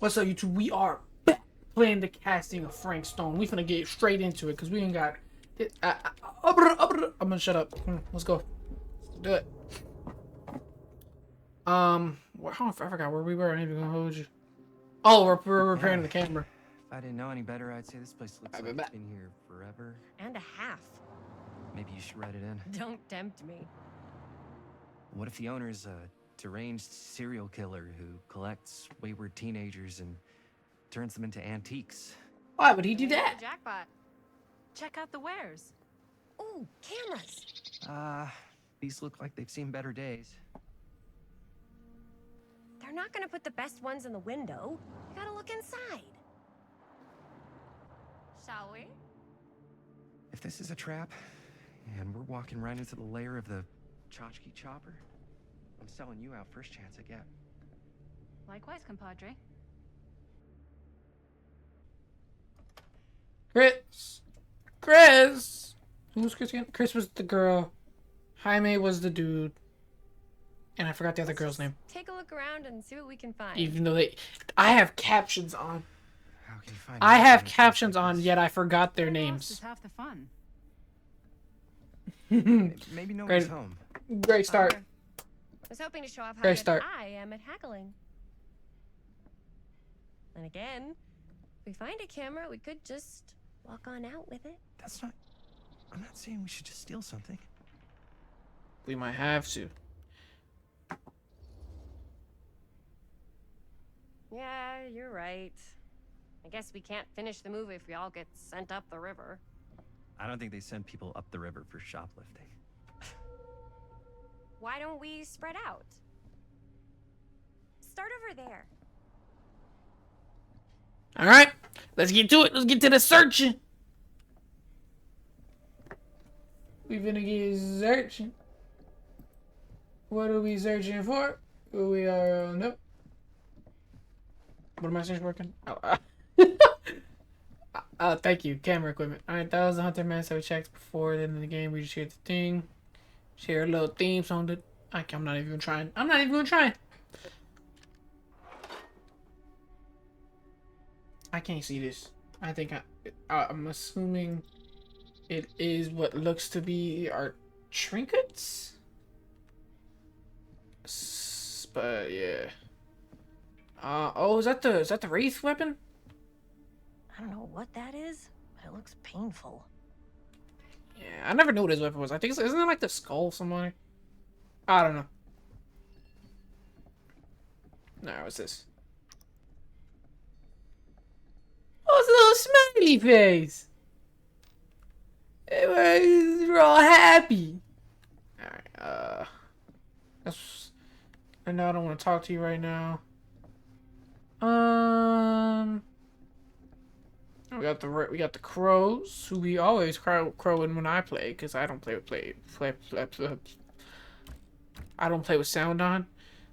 What's up, YouTube? We are back playing the casting of Frank Stone. We finna get straight into it because we ain't got. I'm gonna shut up. Let's go. Let's do it. I forgot where we were. I ain't even gonna hold you. Oh, we're repairing the camera. If I didn't know any better, I'd say this place looks like it's been here forever. And a half. Maybe you should write it in. Don't tempt me. What if the owner's a deranged serial killer who collects wayward teenagers and turns them into antiques? Why would he do that? Jackpot. Check out the wares. Ooh, cameras. These look like they've seen better days. They're not gonna put the best ones in the window. You gotta look inside. Shall we? If this is a trap, and we're walking right into the lair of the tchotchke chopper, I'm selling you out first chance I get. Likewise, compadre. Chris! Who's Chris again? Chris was the girl. Jaime was the dude. And I forgot the other girl's name. Take a look around and see what we can find. Even though I have captions on. How can you find I anything have that captions looks like on, this? yet I forgot their Is names. half the fun. Maybe nobody's Great. home. Great start. Bummer. I was hoping to show off how Great good start. I am at haggling. And again, if we find a camera, we could just walk on out with it. That's not... I'm not saying we should just steal something. We might have to. Yeah, you're right. I guess we can't finish the movie if we all get sent up the river. I don't think they send people up the river for shoplifting. Why don't we spread out? Start over there. Alright, let's get to it. Let's get to the searching. We finna get searching. What are we searching for? We are, nope. What am I searching working? Oh, thank you. Camera equipment. Alright, that was the Hunter Man, so we checked before the end of the game. We just heard the thing. Share a little theme song. I'm not even trying. I'm not even gonna try. I can't see this. I think I'm assuming it is what looks to be our trinkets. But yeah. Oh, is that the wraith weapon? I don't know what that is, but it looks painful. Yeah, I never knew what his weapon was. I think isn't it like the skull of somebody? I don't know. No, what's this? Oh, it's a little smiley face. We're all happy. Alright, I know I don't want to talk to you right now. We got the crows, who we always crowing when I play, because I don't play I don't play with sound on.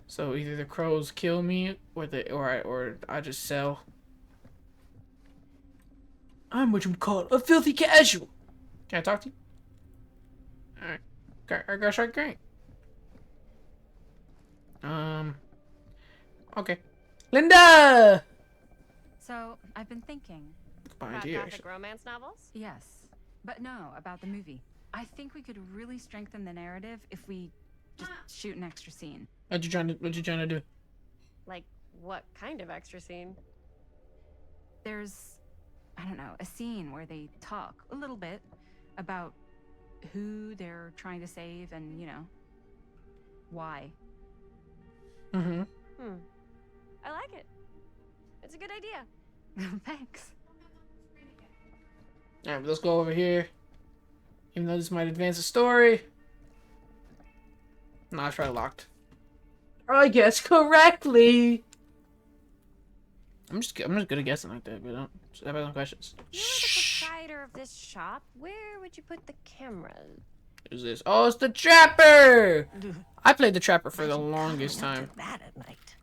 So either the crows kill me, or I just sell. I'm what you would call a filthy casual. Can I talk to you? Alright. I got strike great. Okay. Linda! So, I've been thinking. About Idea, Gothic romance novels? Yes. But no, about the movie. I think we could really strengthen the narrative if we just shoot an extra scene. What you trying to do? Like, what kind of extra scene? There's, I don't know, a scene where they talk a little bit about who they're trying to save and, you know, why. Mm-hmm. I like it. It's a good idea. Thanks. Alright, let's go over here. Even though this might advance the story. No, it's probably locked. I guess correctly. I'm just good at guessing like that, but don't have any questions. You're the proprietor of this shop. Where would you put the cameras? Who's this? Oh, it's the Trapper! I played the Trapper for the longest time. After that at night.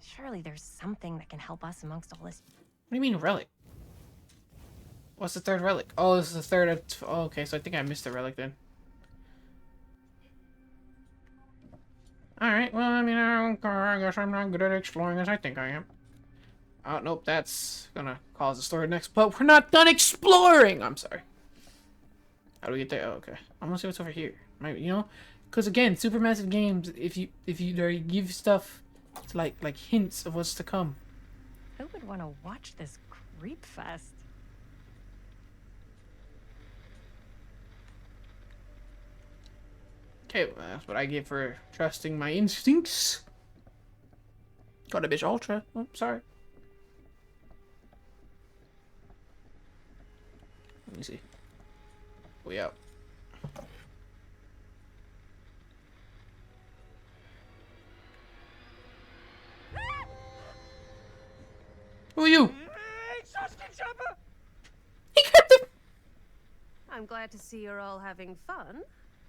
Surely there's something that can help us amongst all this. What do you mean relic? What's the third relic? Oh, this is the third of... Oh, okay, so I think I missed the relic then. Alright, well, I mean, I guess I'm not good at exploring as I think I am. Oh, nope, that's gonna cause a story next, but we're not done exploring! I'm sorry. How do we get there? Oh, okay. I'm gonna see what's over here. Maybe, you know? Because again, Supermassive Games, if you they give stuff to like hints of what's to come. Who would want to watch this creep fest? Okay, well, that's what I get for trusting my instincts. Got a bitch ultra. Oh, sorry. Let me see. We out. Who are you? He kept the. I'm glad to see you're all having fun.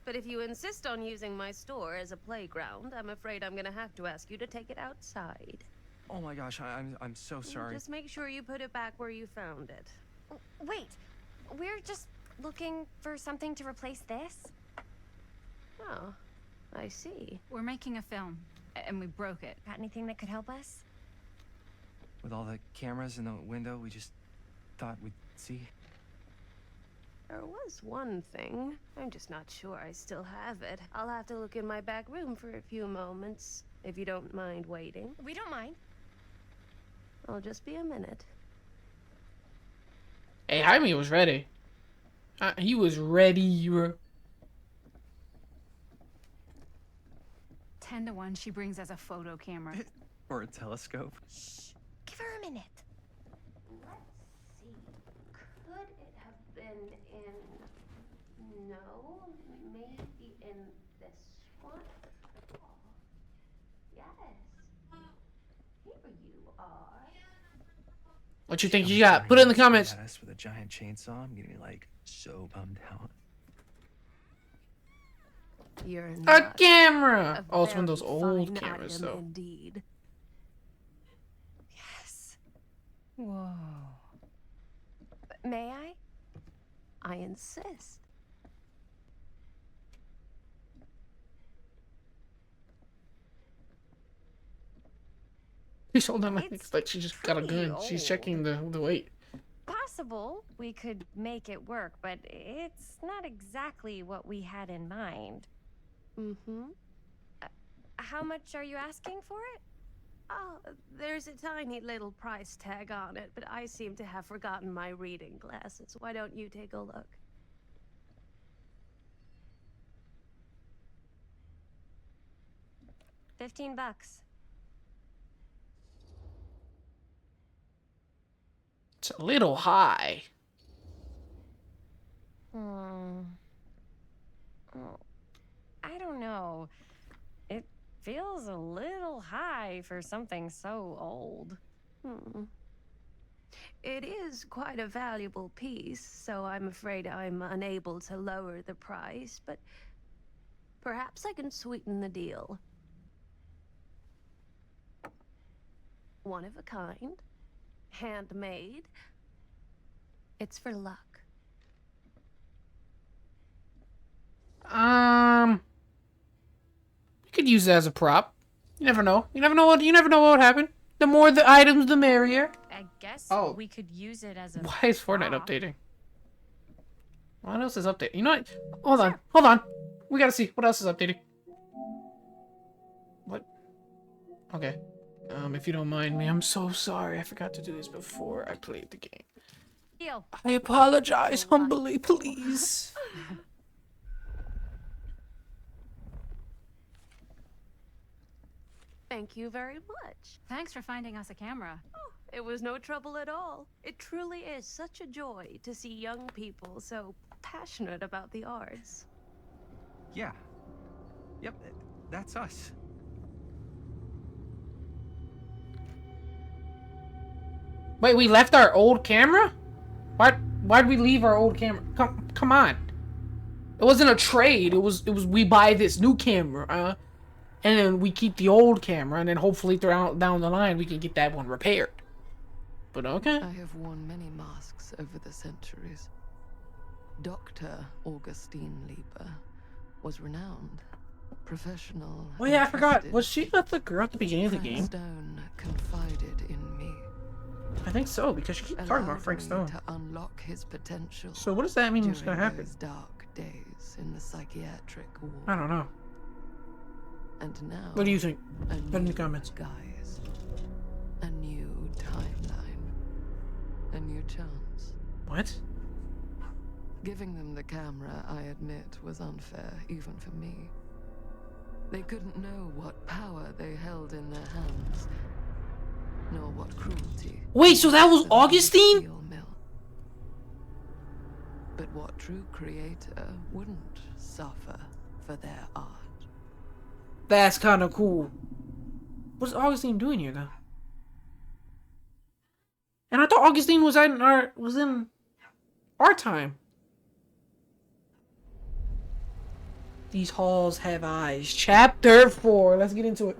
But if you insist on using my store as a playground, I'm afraid I'm gonna have to ask you to take it outside. Oh my gosh, I'm so sorry. Just make sure you put it back where you found it. Wait, we're just looking for something to replace this? Oh, I see. We're making a film, and we broke it. Got anything that could help us? With all the cameras in the window, we just thought we'd see. There was one thing. I'm just not sure I still have it. I'll have to look in my back room for a few moments, if you don't mind waiting. We don't mind. I'll just be a minute. Hey, Jaime was ready. He was ready. 10 to 1, she brings us a photo camera. Or a telescope. Shh. Give her a minute. Let's see. Could it have been in... No, maybe in this one? Oh, yes. Here you are. What you think you got? Put it in the comments. At us with a giant chainsaw. I'm getting like so bummed out. You're A not camera. a Oh, it's one of very those old fine cameras, item though. Indeed. Yes. Whoa. May I? I insist. He's holding on It's like she just got a pretty gun. She's old. checking the weight. Possible we could make it work, but it's not exactly what we had in mind. Mm-hmm. How much are you asking for it? Oh, there's a tiny little price tag on it, but I seem to have forgotten my reading glasses. Why don't you take a look? $15. It's a little high. Oh, I don't know. It feels a little high for something so old. It is quite a valuable piece, so I'm afraid I'm unable to lower the price, but perhaps I can sweeten the deal. One of a kind, handmade. It's for luck. You could use it as a prop. You never know. You never know what would happen. The more the items, the merrier. I guess Oh. we could use it as a Why is Fortnite prop. updating? What else is updating? You know what? Hold on. We gotta see what else is updating. What? Okay. If you don't mind me, I'm so sorry. I forgot to do this before I played the game. Deal. I apologize humbly, please. Thank you very much. Thanks for finding us a camera. Oh, it was no trouble at all. It truly is such a joy to see young people so passionate about the arts. Yeah. Yep, that's us. Wait, we left our old camera? Why'd we leave our old camera? Come on. It wasn't a trade. It was we buy this new camera, and then we keep the old camera, and then hopefully down the line we can get that one repaired. But okay. I have worn many masks over the centuries. Dr. Augustine Lieber was renowned, professional. Oh yeah, I and forgot. trusted. Was she not the girl at the beginning of the Frank game? Stone confided in me. I think so, because she keeps talking about Frank allowed me Stone. to unlock his potential. So what does that mean is during gonna happen? those dark days in the psychiatric ward. I don't know. And now, What do you think? a Put in the new comments. guise, a new timeline, a new chance. What? Giving them the camera, I admit, was unfair, even for me. They couldn't know what power they held in their hands, nor what cruelty. Wait, so that was the Augustine? steel mill. But what true creator wouldn't suffer for their art? That's kind of cool. What's Augustine doing here, though? And I thought Augustine was in our time. These halls have eyes. Chapter 4. Let's get into it.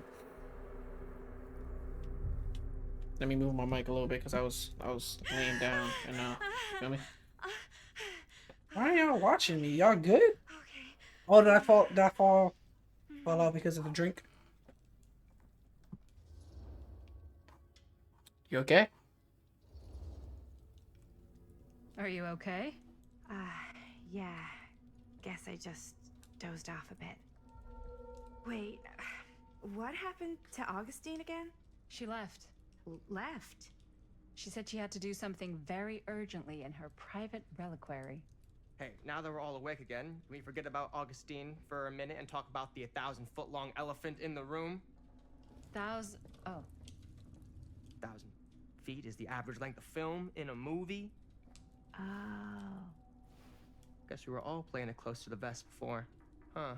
Let me move my mic a little bit because I was laying down and feel me? Why are y'all watching me? Y'all good? Okay. Oh, did I fall out because of the drink? You okay? Are you okay? Yeah. Guess I just dozed off a bit. Wait, what happened to Augustine again? She left. Left? She said she had to do something very urgently in her private reliquary. Hey, now that we're all awake again, can we forget about Augustine for a minute and talk about the 1,000-foot-long elephant in the room? Oh. 1,000 feet is the average length of film in a movie. Oh. Guess we were all playing it close to the vest before. Huh.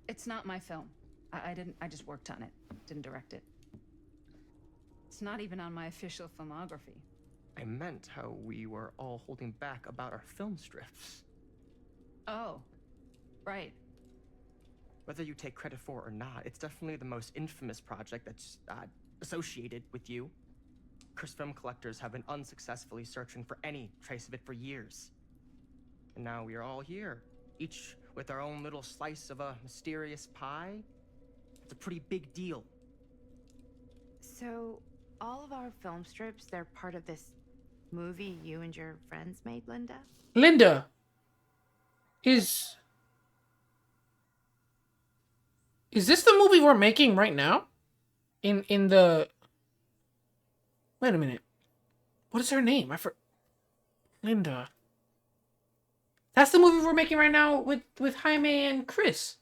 It's not my film. I just worked on it. Didn't direct it. It's not even on my official filmography. I meant how we were all holding back about our film strips. Oh. Right. Whether you take credit for it or not, it's definitely the most infamous project that's associated with you. Cursed film collectors have been unsuccessfully searching for any trace of it for years. And now we are all here, each with our own little slice of a mysterious pie. It's a pretty big deal. So, all of our film strips, they're part of this movie you and your friends made, Linda? Linda is this the movie we're making right now? In the Wait a minute. What is her name? Linda. That's the movie we're making right now with Jaime and Chris.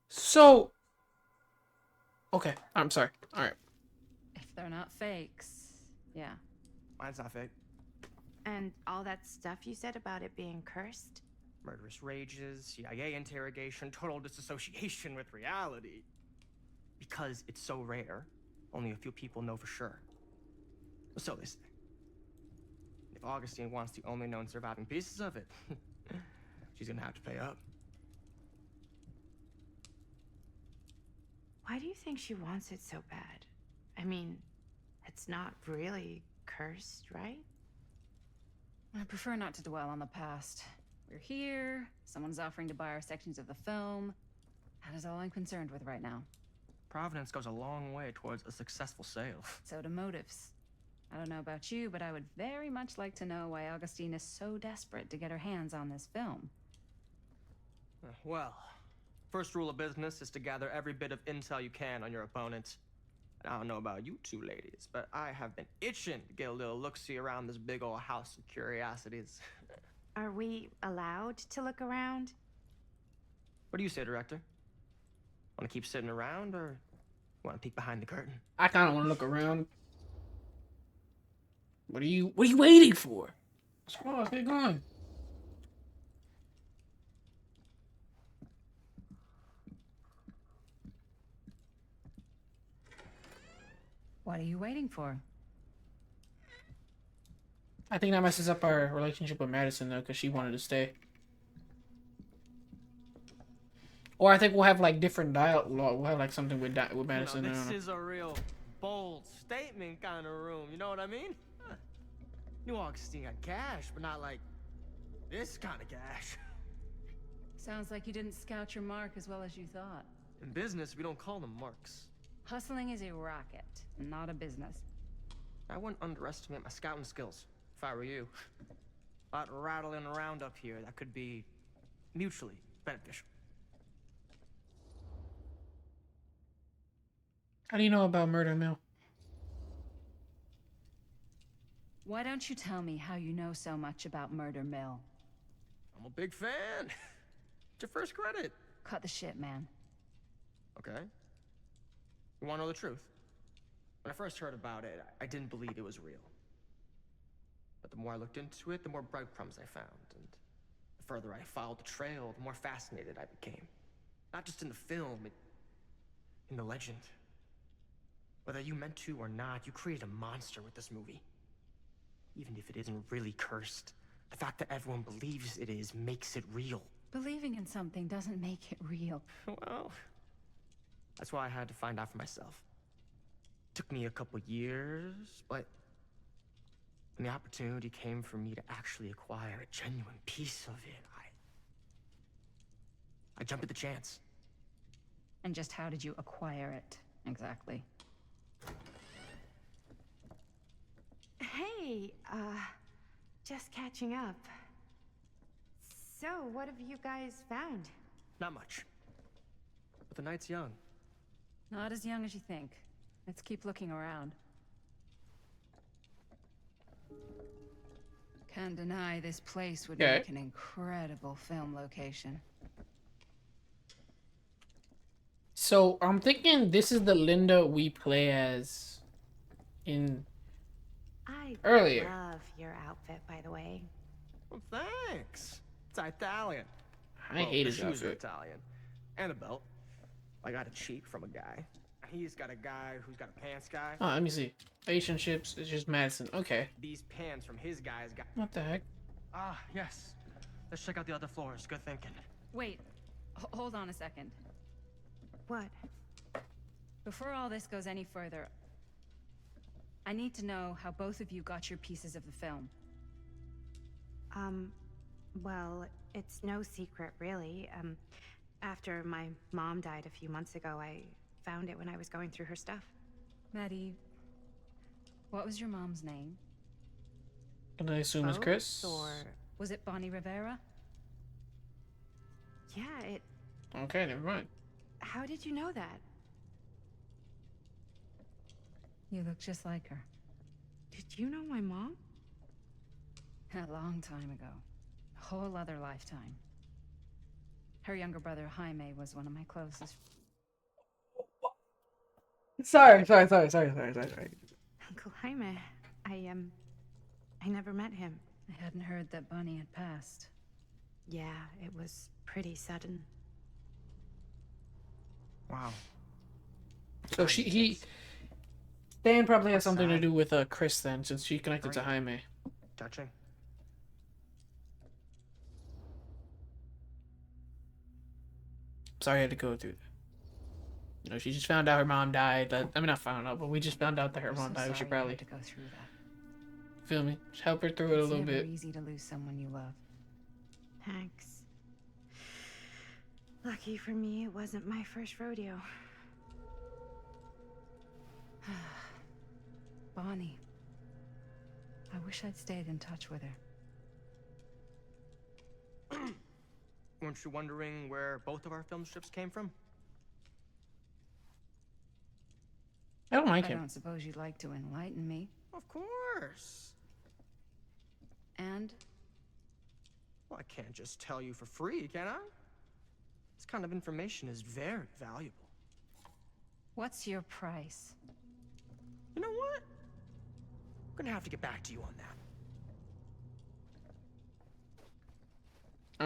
So okay, I'm sorry. All right. If they're not fakes, yeah. Mine's not fake. And all that stuff you said about it being cursed? Murderous rages, CIA interrogation, total disassociation with reality. Because it's so rare, only a few people know for sure. So they say. If Augustine wants the only known surviving pieces of it, she's gonna have to pay up. Why do you think she wants it so bad? I mean, it's not really cursed, right? I prefer not to dwell on the past. We're here, someone's offering to buy our sections of the film. That is all I'm concerned with right now. Providence goes a long way towards a successful sale. So do motives. I don't know about you, but I would very much like to know why Augustine is so desperate to get her hands on this film. Well, first rule of business is to gather every bit of intel you can on your opponent. And I don't know about you two ladies, but I have been itching to get a little look-see around this big old house of curiosities. Are we allowed to look around? What do you say, director? Want to keep sitting around, or want to peek behind the curtain? I kind of want to look around. What are you waiting for? Come on, let's get going. What are you waiting for? I think that messes up our relationship with Madison though, because she wanted to stay. Or I think we'll have like different dialogue. We'll have like something with Madison. You know, I don't know. this is a real bold statement kind of room. You know what I mean? New Augustine got cash, but not like this kind of cash. Sounds like you didn't scout your mark as well as you thought. In business, we don't call them marks. Hustling is a racket, not a business. I wouldn't underestimate my scouting skills, if I were you. A lot rattling around up here that could be mutually beneficial. How do you know about Murder Mill? Why don't you tell me how you know so much about Murder Mill? I'm a big fan. It's your first credit. Cut the shit, man. Okay. You want to know the truth? When I first heard about it, I didn't believe it was real. But the more I looked into it, the more breadcrumbs I found. And the further I followed the trail, the more fascinated I became. Not just in the film, in the legend. Whether you meant to or not, you created a monster with this movie. Even if it isn't really cursed, the fact that everyone believes it is makes it real. Believing in something doesn't make it real. Well, that's why I had to find out for myself. Took me a couple years, but when the opportunity came for me to actually acquire a genuine piece of it, I jumped at the chance. And just how did you acquire it, exactly? Hey, just catching up. So, what have you guys found? Not much. But the night's young. Not as young as you think. Let's keep looking around. Can't deny this place would Okay. make an incredible film location. So I'm thinking this is the Linda we play as in I earlier. Love your outfit, by the way. Well, thanks. It's Italian. I hate the his shoes are outfit. Italian. And a belt. I got it cheap from a guy. He's got a guy who's got a pants guy. Oh, let me see. Relationships is just Madison. Okay. These pants from his guy's guy. What the heck? Ah, yes. Let's check out the other floors. Good thinking. Wait, hold on a second. What? Before all this goes any further, I need to know how both of you got your pieces of the film. Well, it's no secret, really. After my mom died a few months ago, I found it when I was going through her stuff. Maddie, what was your mom's name? Can I assume it's Chris? Both, or... Was it Bonnie Rivera? Yeah, it... Okay, never mind. How did you know that? You look just like her. Did you know my mom? A long time ago. A whole other lifetime. Her younger brother, Jaime, was one of my closest. Sorry. Uncle Jaime. I never met him. I hadn't heard that Bonnie had passed. Yeah, it was pretty sudden. Wow. So Stan probably has something to do with Chris then, since she connected to Right. Jaime. Touching. Sorry I had to go through that. You know, she just found out her mom died. I mean, not found out, but we just found out that her I'm mom so died. We should sorry you probably, had to go through that. feel me? Just help her through it a It's little never bit. easy to lose someone you love. Thanks. Lucky for me, it wasn't my first rodeo. Bonnie. I wish I'd stayed in touch with her. Weren't you wondering where both of our film strips came from? I don't like I him. don't suppose you'd like to enlighten me. Of course. And Well, I can't just tell you for free, can I? This kind of information is very valuable. what's your price? You know what? I'm gonna have to get back to you on that.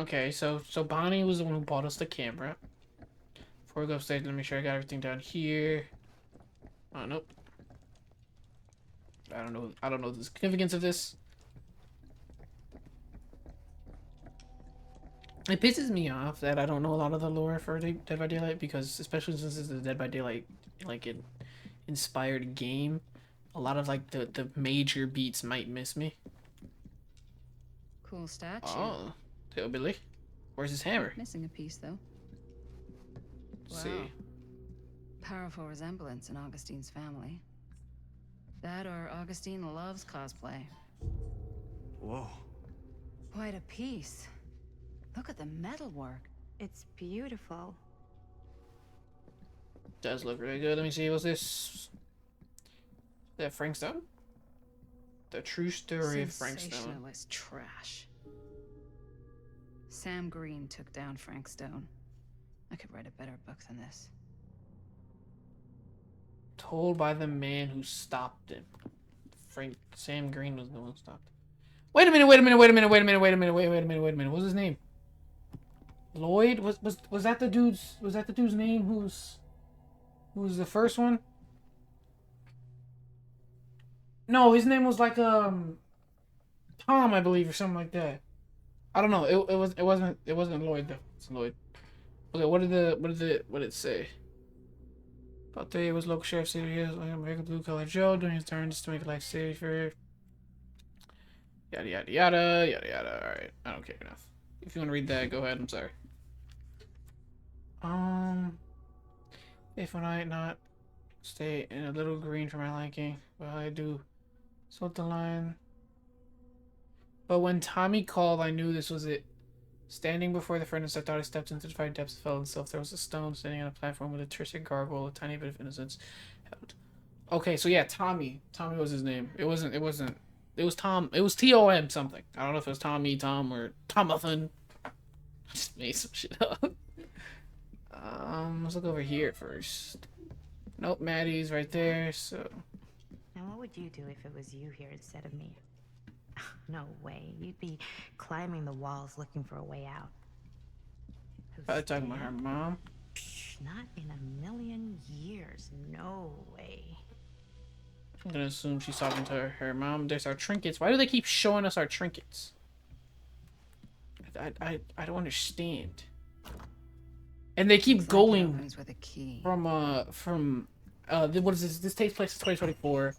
Okay, so Bonnie was the one who bought us the camera. Before we go upstairs, let me make sure I got everything down here. Oh, nope. I don't know the significance of this. It pisses me off that I don't know a lot of the lore for Dead by Daylight, because especially since it's a Dead by Daylight like an inspired game, a lot of like the major beats might miss me. Cool statue. Oh, Hillbilly. Where's his hammer? Missing a piece, though. Let's see. Powerful resemblance in Augustine's family. That or Augustine loves cosplay. Whoa. Quite a piece. Look at the metalwork. It's beautiful. Does look really good. Let me see. What's this? Is that Frank Stone? The true story of Frank Stone. Sensationalist trash. Sam Green took down Frank Stone. I could write a better book than this. Told by the man who stopped him. Sam Green was the one who stopped him. Wait a minute. What was his name? Lloyd? Was that the dude's name who's the first one? No, his name was like Tom, I believe, or something like that. I don't know. It wasn't Lloyd though. It's Lloyd. Okay, what did it say? About 3 was local sheriff city here, like American Blue Collar Joe doing his turn just to make life safer. Yada yada yada yada yada. Alright, I don't care enough. If you want to read that, go ahead. I'm sorry. If when I not stay in a little green for my liking, well I do salt the line. But when Tommy called, I knew this was it. Standing before the furnace, I thought I stepped into the fire depths and fell himself. There was a stone standing on a platform with a twisted gargoyle, a tiny bit of innocence. Okay, so yeah, Tommy. Tommy was his name. It was Tom. It was Tom something. I don't know if it was Tommy, Tom, or Tomathan. I just made some shit up. Let's look over here first. Nope, Maddie's right there, so... Now what would you do if it was you here instead of me? No way. You'd be climbing the walls looking for a way out. Probably talking about her mom. Not in a million years. No way. I'm gonna assume she's talking to her mom. There's our trinkets. Why do they keep showing us our trinkets? I don't understand. And they keep going with a key. from what is this? This takes place in 2024.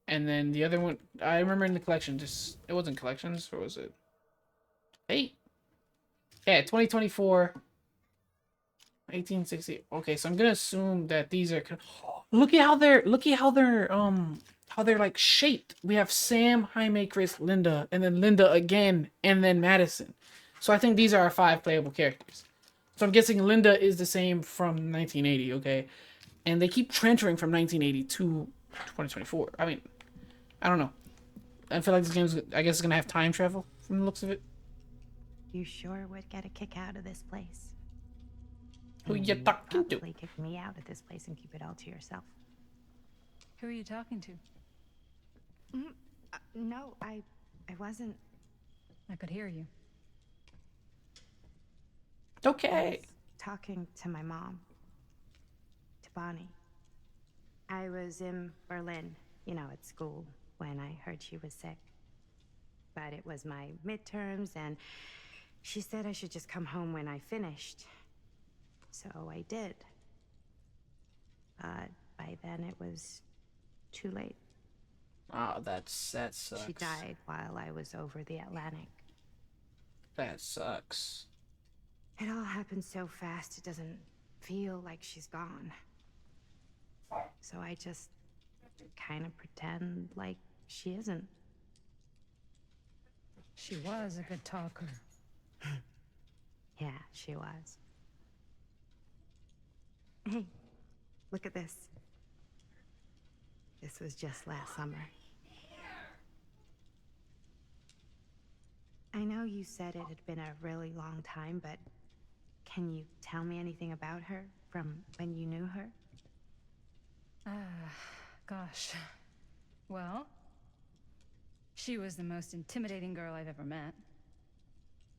And then the other one, I remember in the collection, it wasn't collections, or was it? Hey. Yeah, 2024. 1860. Okay, so I'm gonna assume that these are. Look at how they're like shaped. We have Sam, Jaime, Chris, Linda, and then Linda again, and then Madison. So I think these are our 5 playable characters. So I'm guessing Linda is the same from 1980. Okay, and they keep transferring from 1980 to 2024. I mean, I don't know. I feel like this game's, I guess, it's gonna have time travel from the looks of it. You sure would get a kick out of this place. Who you talking to? Probably kick me out of this place and keep it all to yourself. Who are you talking to? No, I wasn't. I could hear you. Okay. I was talking to my mom. To Bonnie. I was in Berlin, at school, when I heard she was sick. But it was my midterms, and she said I should just come home when I finished. So I did. But by then it was too late. Oh, that sucks. She died while I was over the Atlantic. That sucks. It all happened so fast, it doesn't feel like she's gone. So I just kind of pretend like she isn't. She was a good talker. Yeah, she was. Hey, look at this. This was just last summer. I know you said it had been a really long time, but can you tell me anything about her from when you knew her? Gosh. Well, she was the most intimidating girl I've ever met.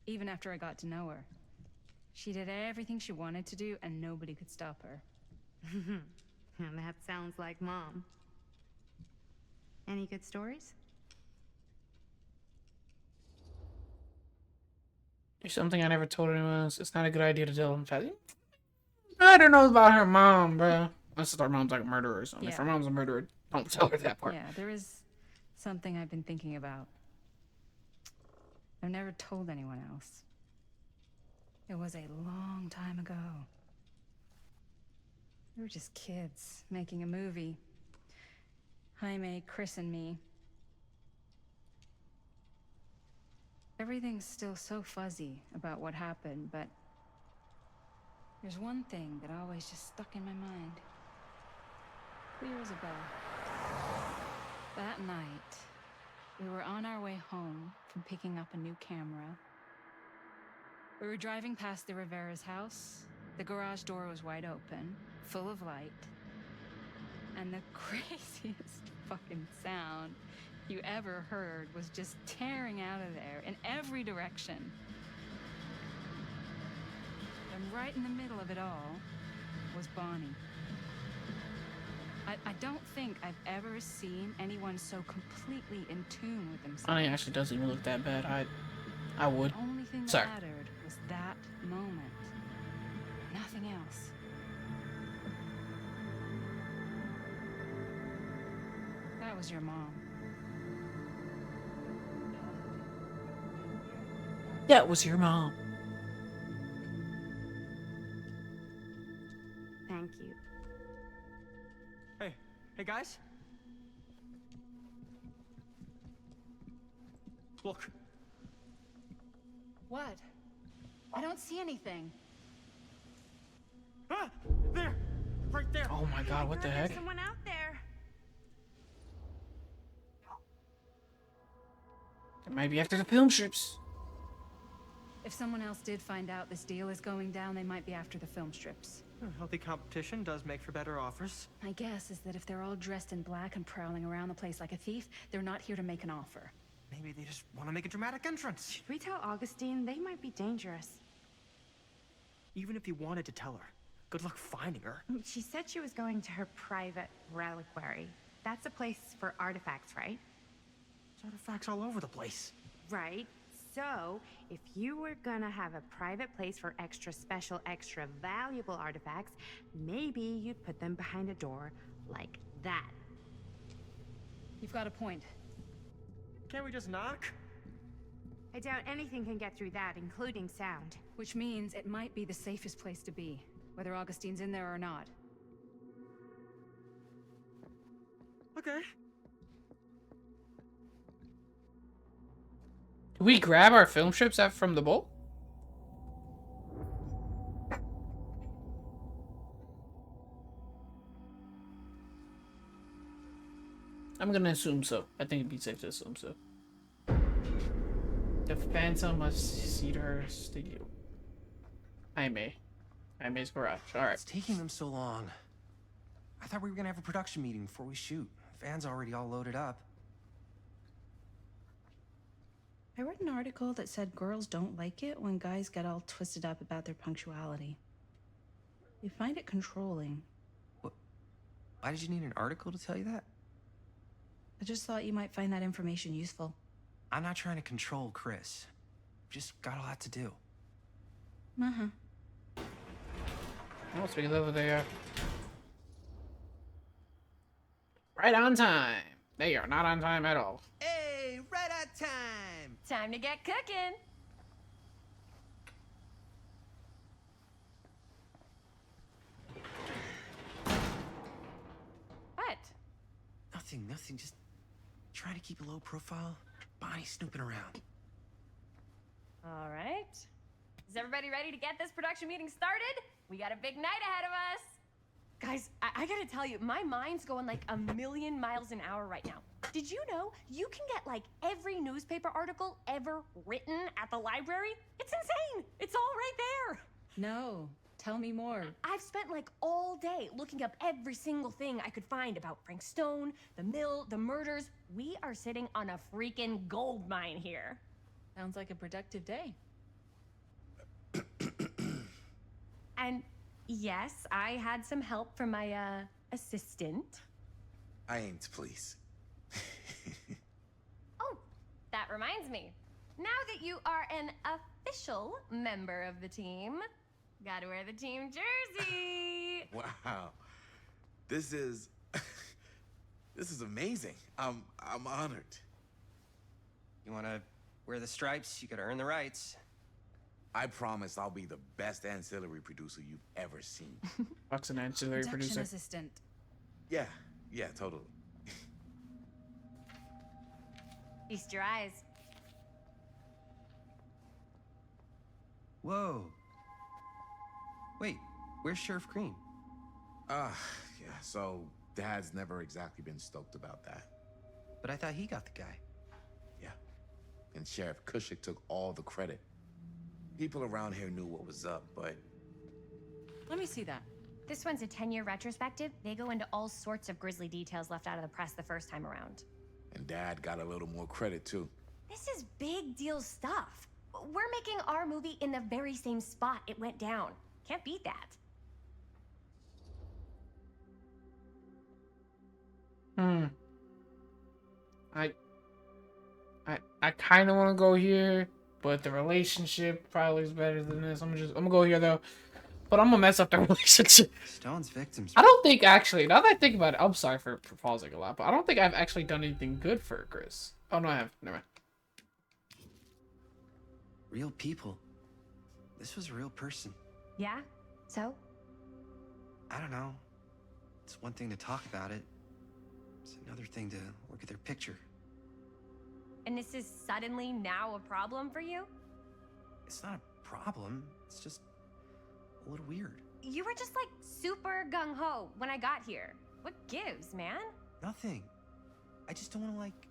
Even after I got to know her. She did everything she wanted to do, and nobody could stop her. And that sounds like Mom. Any good stories? There's something I never told anyone else. It's not a good idea to tell them. I don't know about her mom, bro. Unless her mom's like a murderer or something. Yeah. If her mom's a murderer, don't tell her that part. Yeah, there is something I've been thinking about. I've never told anyone else. It was a long time ago. We were just kids making a movie. Jaime, Chris, and me. Everything's still so fuzzy about what happened, but there's one thing that always just stuck in my mind. Clear as a bell. That night, we were on our way home from picking up a new camera. We were driving past the Rivera's house. The garage door was wide open, full of light. And the craziest fucking sound you ever heard was just tearing out of there in every direction. And right in the middle of it all was Bonnie. I don't think I've ever seen anyone so completely in tune with themselves. Bonnie actually doesn't even look that bad. I would. The only thing that Sorry. mattered was that moment. Nothing else. That was your mom. That was your mom. Thank you. Hey guys. Look. What? I don't see anything. Ah! There! Right there! Oh my god, what the God, heck? There's someone out there. It might be after the film strips. If someone else did find out this deal is going down, they might be after the film strips. Healthy competition does make for better offers. My guess is that if they're all dressed in black and prowling around the place like a thief, they're not here to make an offer. Maybe they just want to make a dramatic entrance. Should we tell Augustine? They might be dangerous. Even if you wanted to tell her, good luck finding her. She said she was going to her private reliquary. That's a place for artifacts, right? There's artifacts all over the place. Right. So, if you were gonna have a private place for extra special, extra valuable artifacts, maybe you'd put them behind a door like that. You've got a point. Can't we just knock? I doubt anything can get through that, including sound. Which means it might be the safest place to be, whether Augustine's in there or not. Okay. Did we grab our film strips out from the bowl? I'm gonna assume so. I think it'd be safe to assume so. The Phantom of Cedar Studio. Jaime's garage. Alright. It's taking them so long. I thought we were gonna have a production meeting before we shoot. Van's already all loaded up. I read an article that said girls don't like it when guys get all twisted up about their punctuality. They find it controlling. Why did you need an article to tell you that? I just thought you might find that information useful. I'm not trying to control Chris. Just got a lot to do. Uh-huh. Oh, speaking of, they are right on time. They are not on time at all. Hey, right on time. Time to get cooking. What? Nothing. Just trying to keep a low profile. Bonnie snooping around. All right. Is everybody ready to get this production meeting started? We got a big night ahead of us. Guys, I gotta tell you, my mind's going like a million miles an hour right now. Did you know you can get like every newspaper article ever written at the library? It's insane. It's all right there. No. Tell me more. I've spent like all day looking up every single thing I could find about Frank Stone, the mill, the murders. We are sitting on a freaking gold mine here. Sounds like a productive day. And yes, I had some help from my assistant. I aim to please. Oh, that reminds me. Now that you are an official member of the team, gotta wear the team jersey. Wow. This is this is amazing. I'm honored. You wanna wear the stripes? You gotta earn the rights. I promise I'll be the best ancillary producer you've ever seen. Fuck's an ancillary Production producer. assistant. Yeah, totally. Feast your eyes. Whoa. Wait, where's Sheriff Green? Yeah, so Dad's never exactly been stoked about that. But I thought he got the guy. Yeah. And Sheriff Cushik took all the credit. People around here knew what was up, but Let me see that. This one's a 10-year retrospective. They go into all sorts of grisly details left out of the press the first time around. and Dad got a little more credit too. This is big deal stuff. We're making our movie in the very same spot it went down. Can't beat that. I kind of want to go here, but the relationship probably is better than this. I'm gonna go here though, but I'm gonna mess up the relationship. Stone's victims. I don't think actually. Now that I think about it, I'm sorry for pausing a lot, but I don't think I've actually done anything good for Chris. Oh no, I have. Never mind. Real people. This was a real person. Yeah? So? I don't know. It's one thing to talk about it. It's another thing to look at their picture. And this is suddenly now a problem for you? It's not a problem. It's just a little weird. You were just like super gung-ho when I got here. What gives, man? Nothing. I just don't want to, like,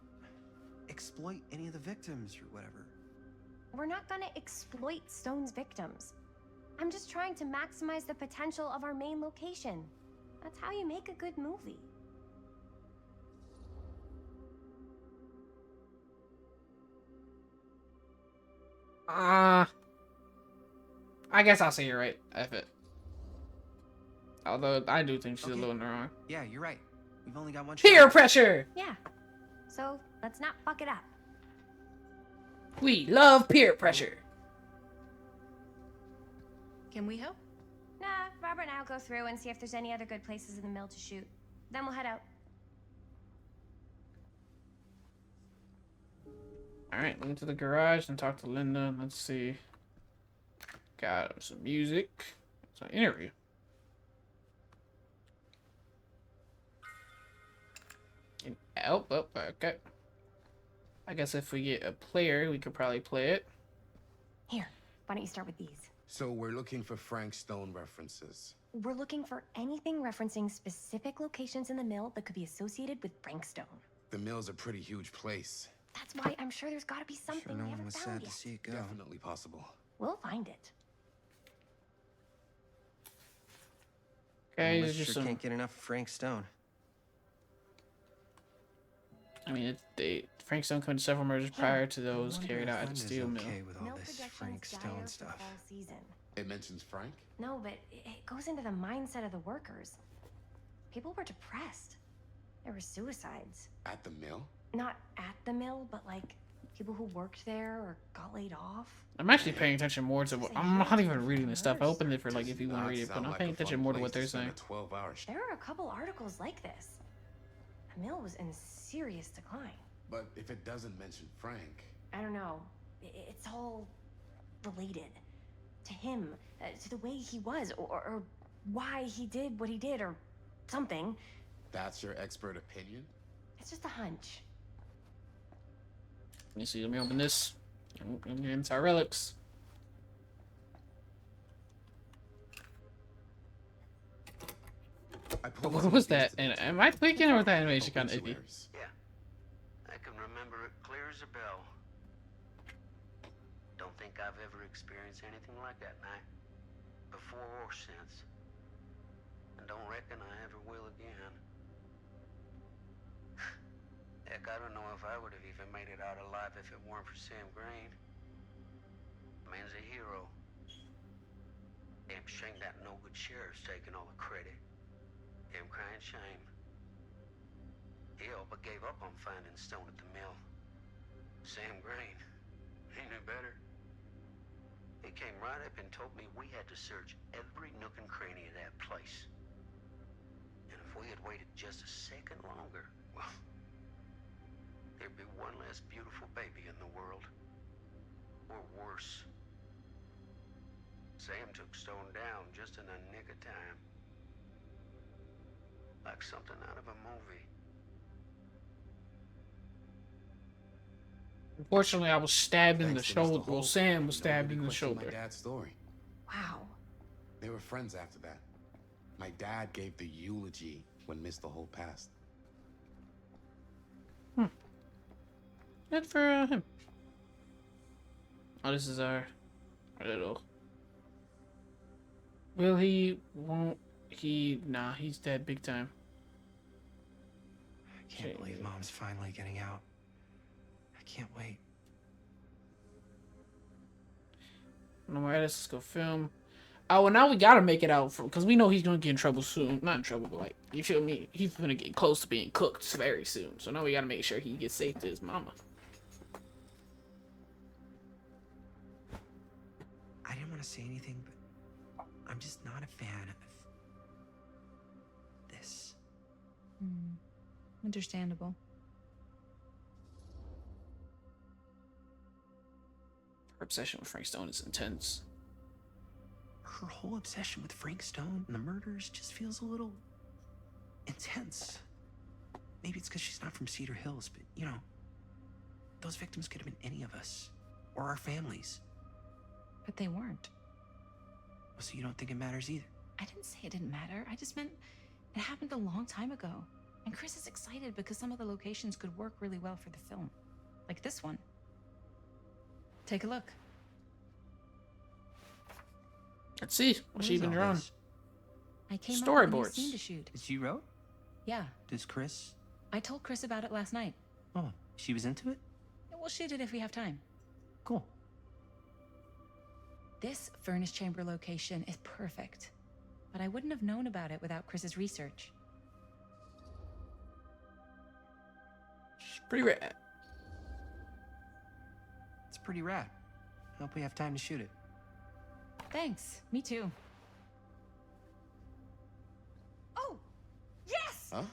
exploit any of the victims or whatever. We're not gonna exploit Stone's victims. I'm just trying to maximize the potential of our main location. That's how you make a good movie. I guess I'll say you're right. F it. Although I do think she's a little in the wrong. Yeah, you're right. We've only got one Peer shot. pressure. Yeah. So let's not fuck it up. We love peer pressure. Can we help? Nah, Robert and I'll go through and see if there's any other good places in the mill to shoot. Then we'll head out. Alright, into the garage and talk to Linda. Let's see. Got some music. It's an interview. Oh, okay. I guess if we get a player, we could probably play it. Here, why don't you start with these? So we're looking for Frank Stone references. We're looking for anything referencing specific locations in the mill that could be associated with Frank Stone. The mill's a pretty huge place. That's why I'm sure there's gotta be something no we one haven't was found sad yet. to see it go. Definitely possible. We'll find it. Okay, We there's just sure some. can't get enough of Frank Stone. I mean, Frank Stone committed several murders prior to those carried out at the steel mill. Okay with all Mill this projections Frank dire Stone for stuff. fall season. It mentions Frank? No, but it goes into the mindset of the workers. People were depressed. There were suicides. At the mill? Not at the mill, but like people who worked there or got laid off. I'm actually paying attention more to what I'm not even reading this stuff. I opened it for like if you want to read it, but I'm paying attention more to what they're saying. 12-hour There are a couple articles like this. The mill was in serious decline. But if it doesn't mention Frank, I don't know. It's all related to him, to the way he was, or why he did what he did, or something. that's your expert opinion? It's just a hunch. Let me see. Let me open this. Inside relics. What was that? And am I thinking, or was that animation kind of iffy? Yeah, I can remember it clear as a bell. Don't think I've ever experienced anything like that night, before or since. And don't reckon I ever will again. Heck, I don't know if I would have even made it out alive if it weren't for Sam Green. Man's a hero. Damn shame that no-good sheriff's taking all the credit. Damn crying shame. He all but gave up on finding Stone at the mill. Sam Green. He knew better. He came right up and told me we had to search every nook and cranny of that place. And if we had waited just a second longer, well, there'd be one less beautiful baby in the world. Or worse. Sam took Stone down just in a nick of time. Like something out of a movie. Unfortunately, I was stabbed in the Thanks to Mr. shoulder. Well, Holt, Sam was stabbed nobody in the questioned shoulder. My dad's story. Wow. They were friends after that. My dad gave the eulogy when Mr. Holt passed. Good for him. Oh, this is our little. Will he? Won't he? Nah, he's dead big time. I can't believe Mom's finally getting out. I can't wait. No more edits. Let's go film. Oh, well, now we gotta make it out because we know he's gonna get in trouble soon. Not in trouble, but like, you feel me? He's gonna get close to being cooked very soon. So now we gotta make sure he gets safe to his mama. I didn't want to say anything, but I'm just not a fan of this. Understandable. Her obsession with Frank Stone is intense. Her whole obsession with Frank Stone and the murders just feels a little intense. Maybe it's because she's not from Cedar Hills, but you know, those victims could have been any of us or our families. But they weren't. So you don't think it matters either? I didn't say it didn't matter. I just meant it happened a long time ago. And Chris is excited because some of the locations could work really well for the film. Like this one. Take a look. Let's see what she even drawn. I came up with a new Storyboards. scene to shoot. Did you wrote? Yeah. Does Chris? I told Chris about it last night. Oh, she was into it? We'll shoot it if we have time. Cool. This furnace chamber location is perfect. But I wouldn't have known about it without Chris's research. Pretty rad. It's pretty rad. I hope we have time to shoot it. Thanks. Me too. Oh, yes! Huh?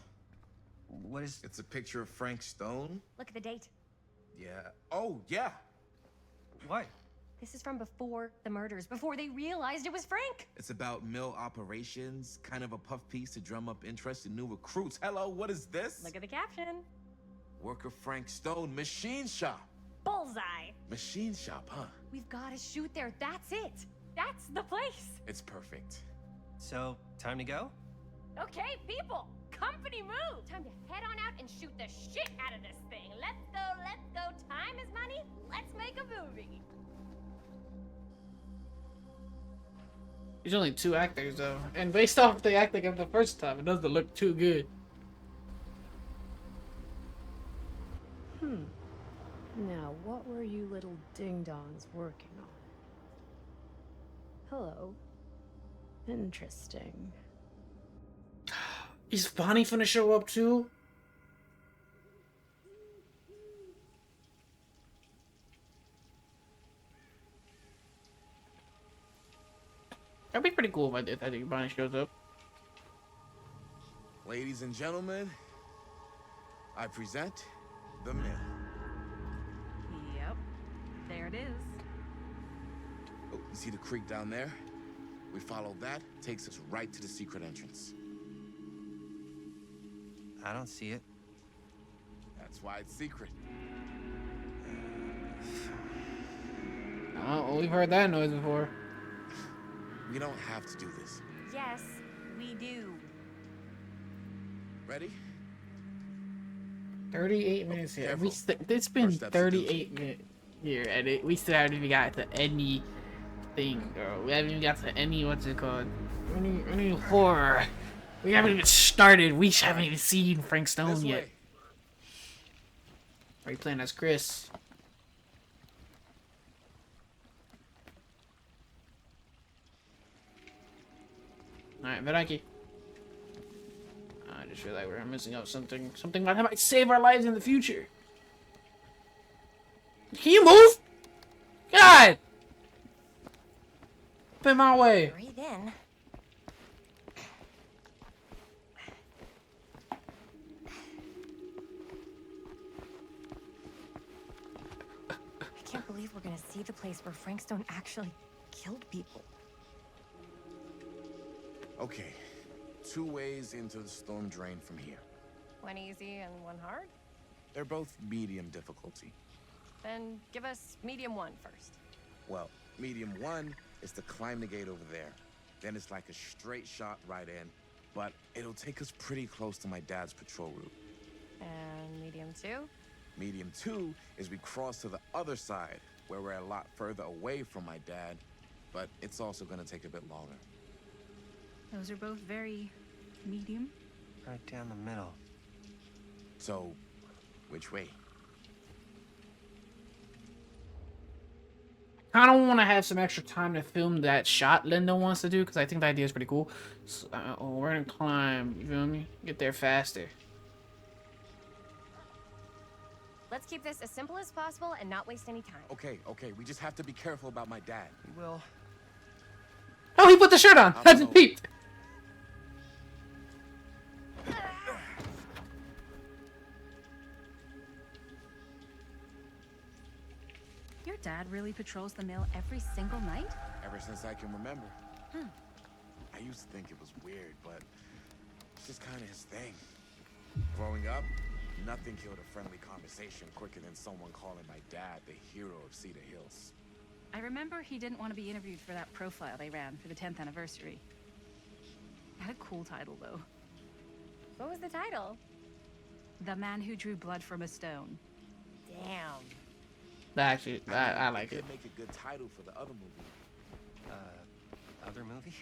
What is... It's a picture of Frank Stone? Look at the date. Yeah. Oh, yeah. What? This is from before the murders, before they realized it was Frank. It's about mill operations, kind of a puff piece to drum up interest in new recruits. Hello, what is this? Look at the caption. Work of Frank Stone, machine shop. Bullseye. Machine shop, huh? We've got to shoot there. That's it. That's the place. It's perfect. So, time to go? Okay, people. Company move. Time to head on out and shoot the shit out of this thing. Let's go, let's go. Time is money. Let's make a movie. There's only 2 actors though, and based off the acting of the first time, it doesn't look too good. Now, what were you little ding-dongs working on? Hello. Interesting. Is Bonnie finna show up too? That'd be pretty cool if I think Bonnie shows up. Ladies and gentlemen, I present the mill. Yep. There it is. Oh, you see the creek down there? We follow that, takes us right to the secret entrance. I don't see it. That's why it's secret. Oh, we've heard that noise before. We don't have to do this. Yes, we do. Ready? 38 minutes here. Careful. It's been First step's a 38 minutes here, and we still haven't even got to anything, girl. We haven't even got to any, what's it called? Any horror. We haven't even started. We haven't even seen Frank Stone This yet. way. Are you playing as Chris? Alright, Veraki. I just feel like we're missing out something that might save our lives in the future. Can you move? God! Up in my way. Breathe in. I can't believe we're gonna see the place where Frank Stone actually killed people. Okay, 2 ways into the storm drain from here. One easy and one hard? They're both medium difficulty. Then give us medium 1 first. Well, medium 1 is to climb the gate over there. Then it's like a straight shot right in, but it'll take us pretty close to my dad's patrol route. And medium 2? Medium 2 is we cross to the other side, where we're a lot further away from my dad, but it's also gonna take a bit longer. Those are both very medium. Right down the middle. So, which way? I don't want to have some extra time to film that shot Linda wants to do, because I think the idea is pretty cool. So, we're gonna climb, you feel me? Get there faster. Let's keep this as simple as possible and not waste any time. Okay, we just have to be careful about my dad. We will. Oh, he put the shirt on! I just peeped! Your dad really patrols the mill every single night? Ever since I can remember. Hmm. I used to think it was weird, but it's just kind of his thing. Growing up, nothing killed a friendly conversation quicker than someone calling my dad the hero of Cedar Hills. I remember he didn't want to be interviewed for that profile they ran for the 10th anniversary. Had a cool title, though. What was the title? The Man Who Drew Blood from a Stone. Damn. Actually, I like it. Could make a good title for the other movie. Other movie?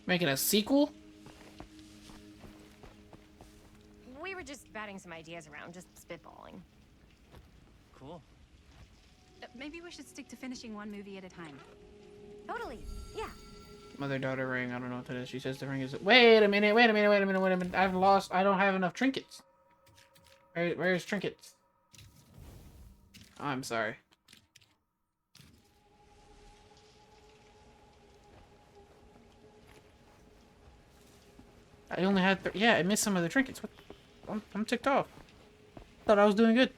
Making a sequel? We were just batting some ideas around, just spitballing. Cool. Maybe we should stick to finishing one movie at a time. Totally. Yeah. Mother-daughter ring. I don't know what that is. She says the ring is... Wait a minute. I don't have enough trinkets. Where's trinkets? Oh, I'm sorry. I only had... Yeah, I missed some of the trinkets. What? I'm ticked off. Thought I was doing good.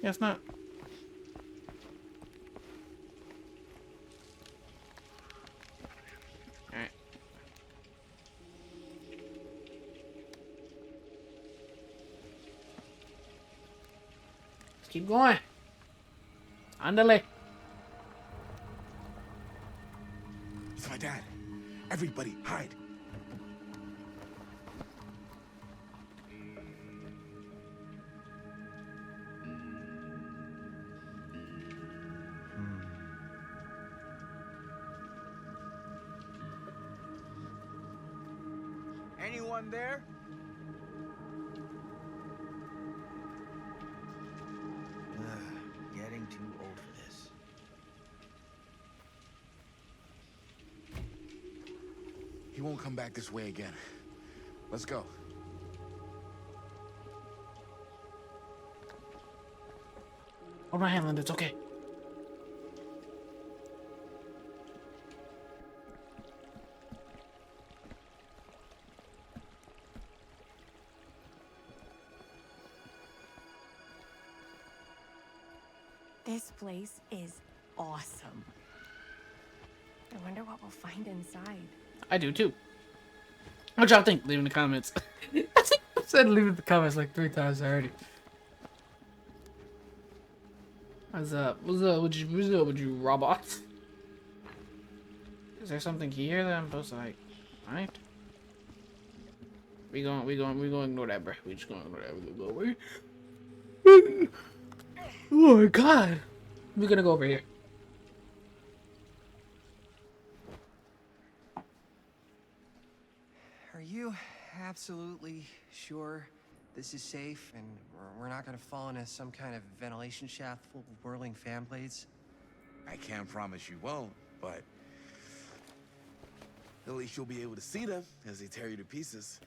Guess not. Alright. Let's keep going. Andale. It's my dad. Everybody, hide. Anyone there? Getting too old for this. He won't come back this way again. Let's go. Hold my hand, Linda. It's okay. This place is awesome. I wonder what we'll find inside. I do too. What y'all think? Leave in the comments. I think I said leave in the comments like 3 times already. What's up? What's up with you robots? Is there something here that I'm supposed to like find? We gonna ignore that, bro. We just gonna ignore that. We gonna go away. Oh my god. We're gonna go over here. Are you absolutely sure this is safe and we're not gonna fall into some kind of ventilation shaft full of whirling fan blades? I can't promise you won't, but at least you'll be able to see them as they tear you to pieces.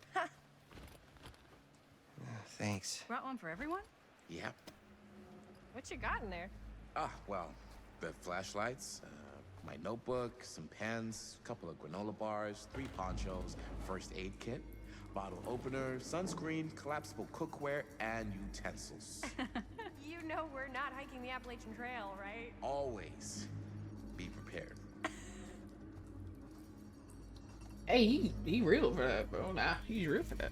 Thanks. Brought one for everyone? Yep. What you got in there? Well, the flashlights, my notebook, some pens, a couple of granola bars, 3 ponchos, first aid kit, bottle opener, sunscreen, collapsible cookware, and utensils. You know we're not hiking the Appalachian Trail, right? Always be prepared. Hey, he real for that, bro. Nah, he's real for that.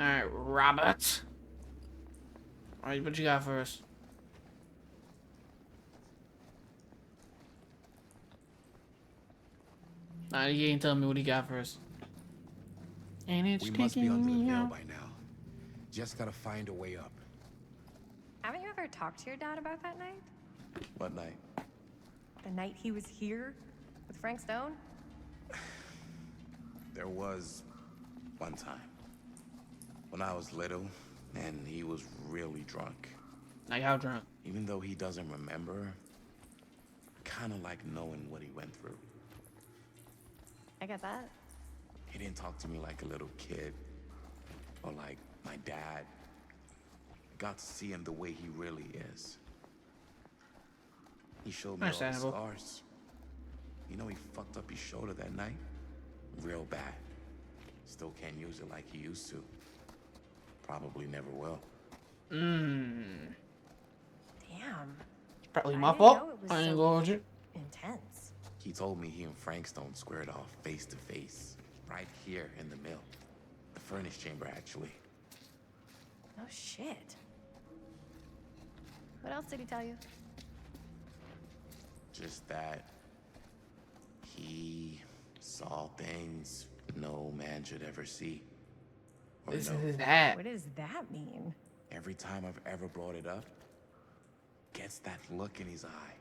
Alright, Robert. Alright, what you got for us? Nah, he ain't telling me what he got for us. And it's We must be under the taking me veil out. by now. Just gotta find a way up. Haven't you ever talked to your dad about that night? What night? The night he was here with Frank Stone? There was one time when I was little and he was really drunk. Like how drunk? Even though he doesn't remember, I kind of like knowing what he went through. I get that. He didn't talk to me like a little kid or like my dad. I got to see him the way he really is. He showed me all the Understandable. scars. You know, he fucked up his shoulder that night real bad. Still can't use it like he used to. Probably never will. Damn. Probably I my didn't fault. know it was I ain't so gonna hold you. Intense. He told me he and Frank Stone squared off face to face, right here in the mill. The furnace chamber, actually. Oh shit. What else did he tell you? Just that he saw things no man should ever see. Or This know. is that. What does that mean? Every time I've ever brought it up, gets that look in his eye.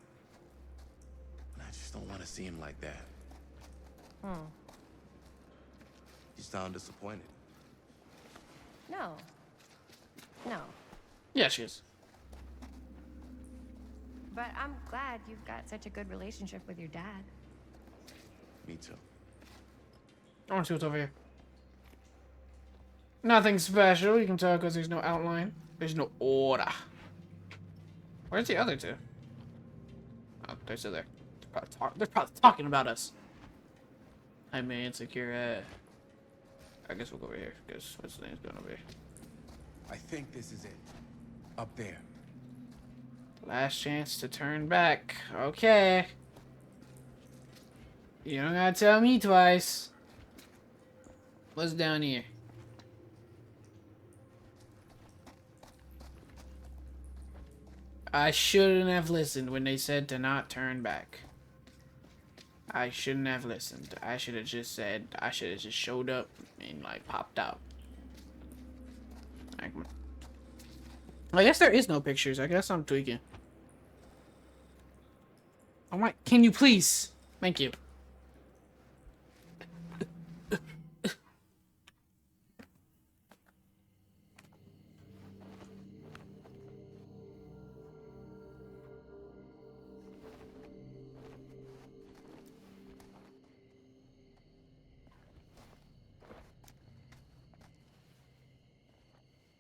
And I just don't want to see him like that. You sound disappointed. No. No. Yeah, she is. But I'm glad you've got such a good relationship with your dad. Me too. I want to see what's over here. Nothing special. You can tell because there's no outline. There's no order. Where's the other two? Oh, they're still there. They're probably talking about us. I may insecure. I guess we'll go over here. Because what's the name's going over here? I think this is it. Up there. Last chance to turn back. Okay. You don't gotta tell me twice. What's down here? I shouldn't have listened when they said to not turn back. I shouldn't have listened. I should have just said, I should have just showed up and like popped out. Alright, come on. I guess there is no pictures. I guess I'm tweaking. Oh my, can you please? Thank you.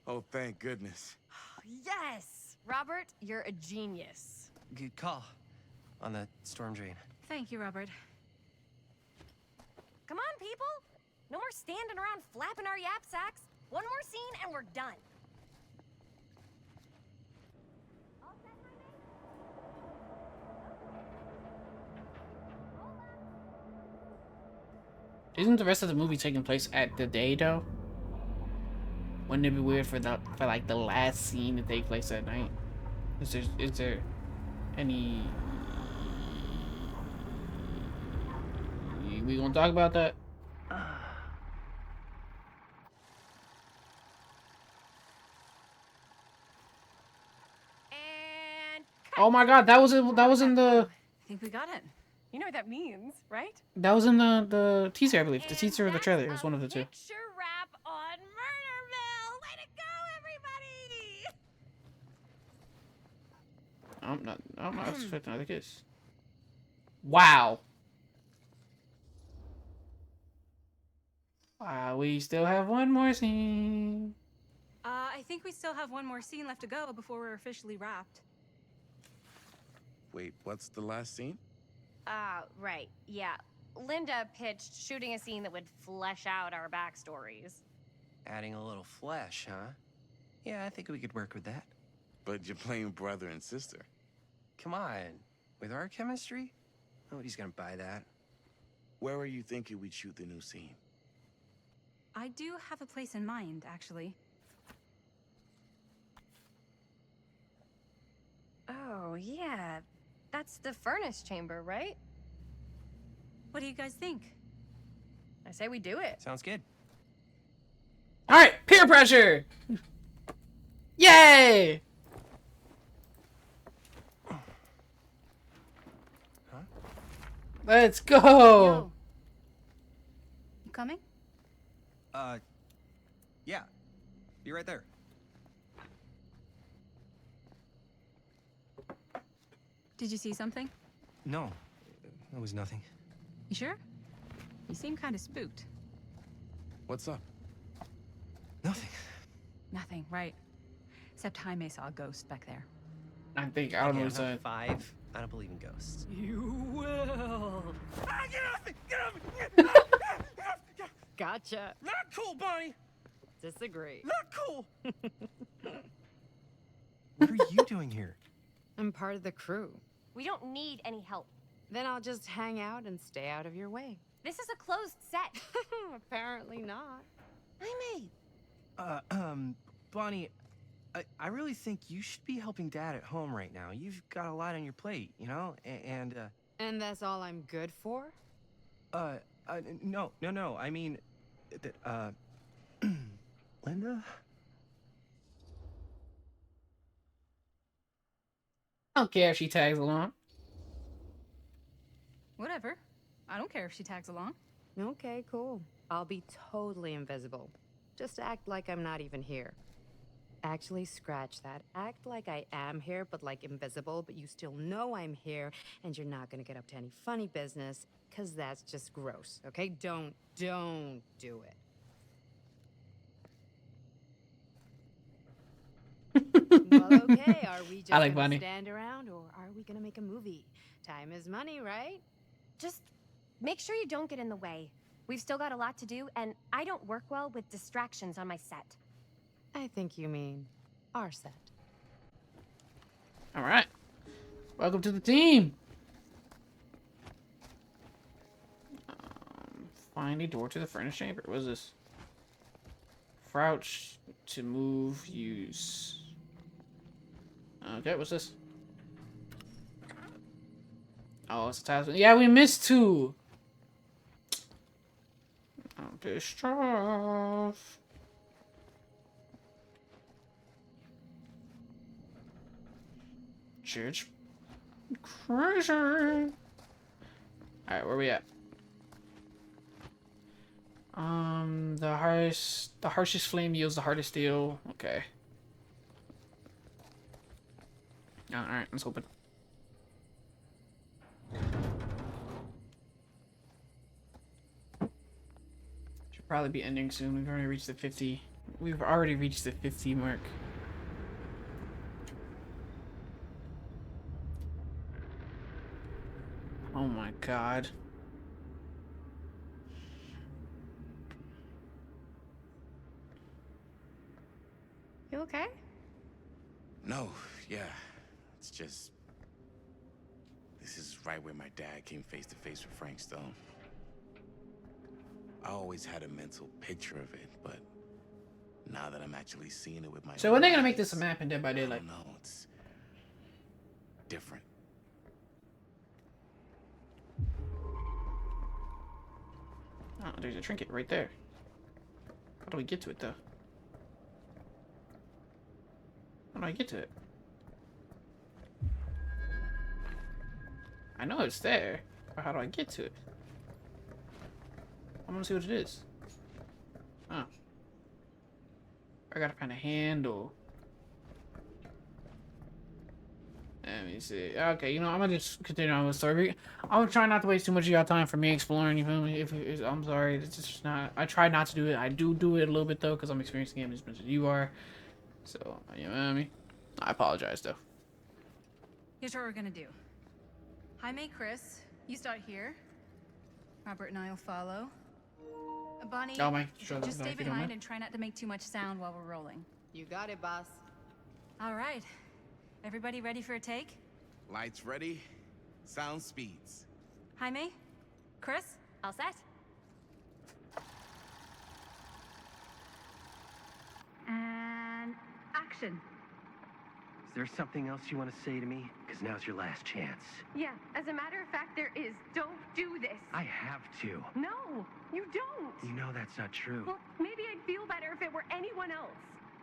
Oh, thank goodness. Yes! Robert, you're a genius. Good call on the storm drain. Thank you, Robert. Come on, people! No more standing around flapping our yap sacks. One more scene and we're done. Isn't the rest of the movie taking place at the day though? Wouldn't it be weird for like the last scene to take place at night? Is there any? We gonna talk about that? And Oh my God, that was in the I think we got it. you know what that means, right? that was in the teaser, I believe. The teaser or the trailer. It was one of the two. Picture wrap on Murderville. Way to go, everybody! I'm not expecting another kiss. Wow. Wow, we still have one more scene. I think we still have one more scene left to go before we're officially wrapped. Wait, what's the last scene? Right. Yeah. Linda pitched shooting a scene that would flesh out our backstories. Adding a little flesh, huh? Yeah, I think we could work with that. But you're playing brother and sister. Come on. With our chemistry? Nobody's gonna buy that. Where are you thinking we'd shoot the new scene? I do have a place in mind, actually. Oh, yeah. That's the furnace chamber, right? What do you guys think? I say we do it. Sounds good. All right, peer pressure. Yay! Huh? Let's go. Yo. You coming? Yeah. Be right there. Did you see something? No, it was nothing. You sure? You seem kind of spooked. What's up? Nothing. Nothing, right. Except Jaime saw a ghost back there. I think I don't know Okay, what's I'm that. 5. I don't believe in ghosts. You will. Ah, get off me! Get off me! Get off me! Gotcha. Not cool, Bonnie! Disagree. Not cool! What are you doing here? I'm part of the crew. We don't need any help. Then I'll just hang out and stay out of your way. This is a closed set. Apparently not. Bonnie, I really think you should be helping Dad at home right now. You've got a lot on your plate, you know? And that's all I'm good for? no. I mean, Linda? I don't care if she tags along. Whatever. I don't care if she tags along. Okay, cool. I'll be totally invisible. Just act like I'm not even here. Actually, scratch that. Act like I am here, but like invisible, but you still know I'm here, and you're not gonna get up to any funny business, because that's just gross, okay? Don't do it. Well, okay, are we just I like gonna Bonnie. stand around, or are we gonna make a movie? Time is money, right? Just make sure you don't get in the way. We've still got a lot to do, and I don't work well with distractions on my set. I think you mean our set. All right. Welcome to the team. Find a door to the furnace chamber. What is this? Crouch to move. Use. Okay, what's this? Oh, it's a task. Yeah, we missed 2. I'm pissed off. Church. Crazy. Alright, where we at? The harshest flame yields the hardest steel. Okay. Alright, let's open. Should probably be ending soon. We've already reached the 50. We've already reached the 50 mark. Oh my god. You okay? No, yeah. It's just... This is right where my dad came face to face with Frank Stone. I always had a mental picture of it, but now that I'm actually seeing it with my So when are they gonna own make this a eyes, map in Dead by Daylight? I don't know, it's different. Oh, there's a trinket right there. How do we get to it though? How do I get to it? I know it's there, but how do I get to it? I want to see what it is. Oh. I gotta find a handle. Let me see. Okay, you know, I'm gonna just continue on with the story. I'm trying not to waste too much of y'all time for me exploring, you feel me? I'm sorry, it's just not... I try not to do it. I do it a little bit, though, because I'm experiencing the game as much as you are. So, you know what I mean? I apologize, though. Here's what we're gonna do. Jaime, Chris, you start here. Robert and I will follow. Bonnie, Oh, my. Sure, just stay if you don't behind mind. and try not to make too much sound while we're rolling. You got it, boss. All right. Everybody ready for a take? Lights ready, sound speeds. Jaime? Chris? All set? action. Is there something else you want to say to me? Because now's your last chance. Yeah, as a matter of fact, there is. Don't do this. I have to. No, you don't. You know that's not true. Well, maybe I'd feel better if it were anyone else.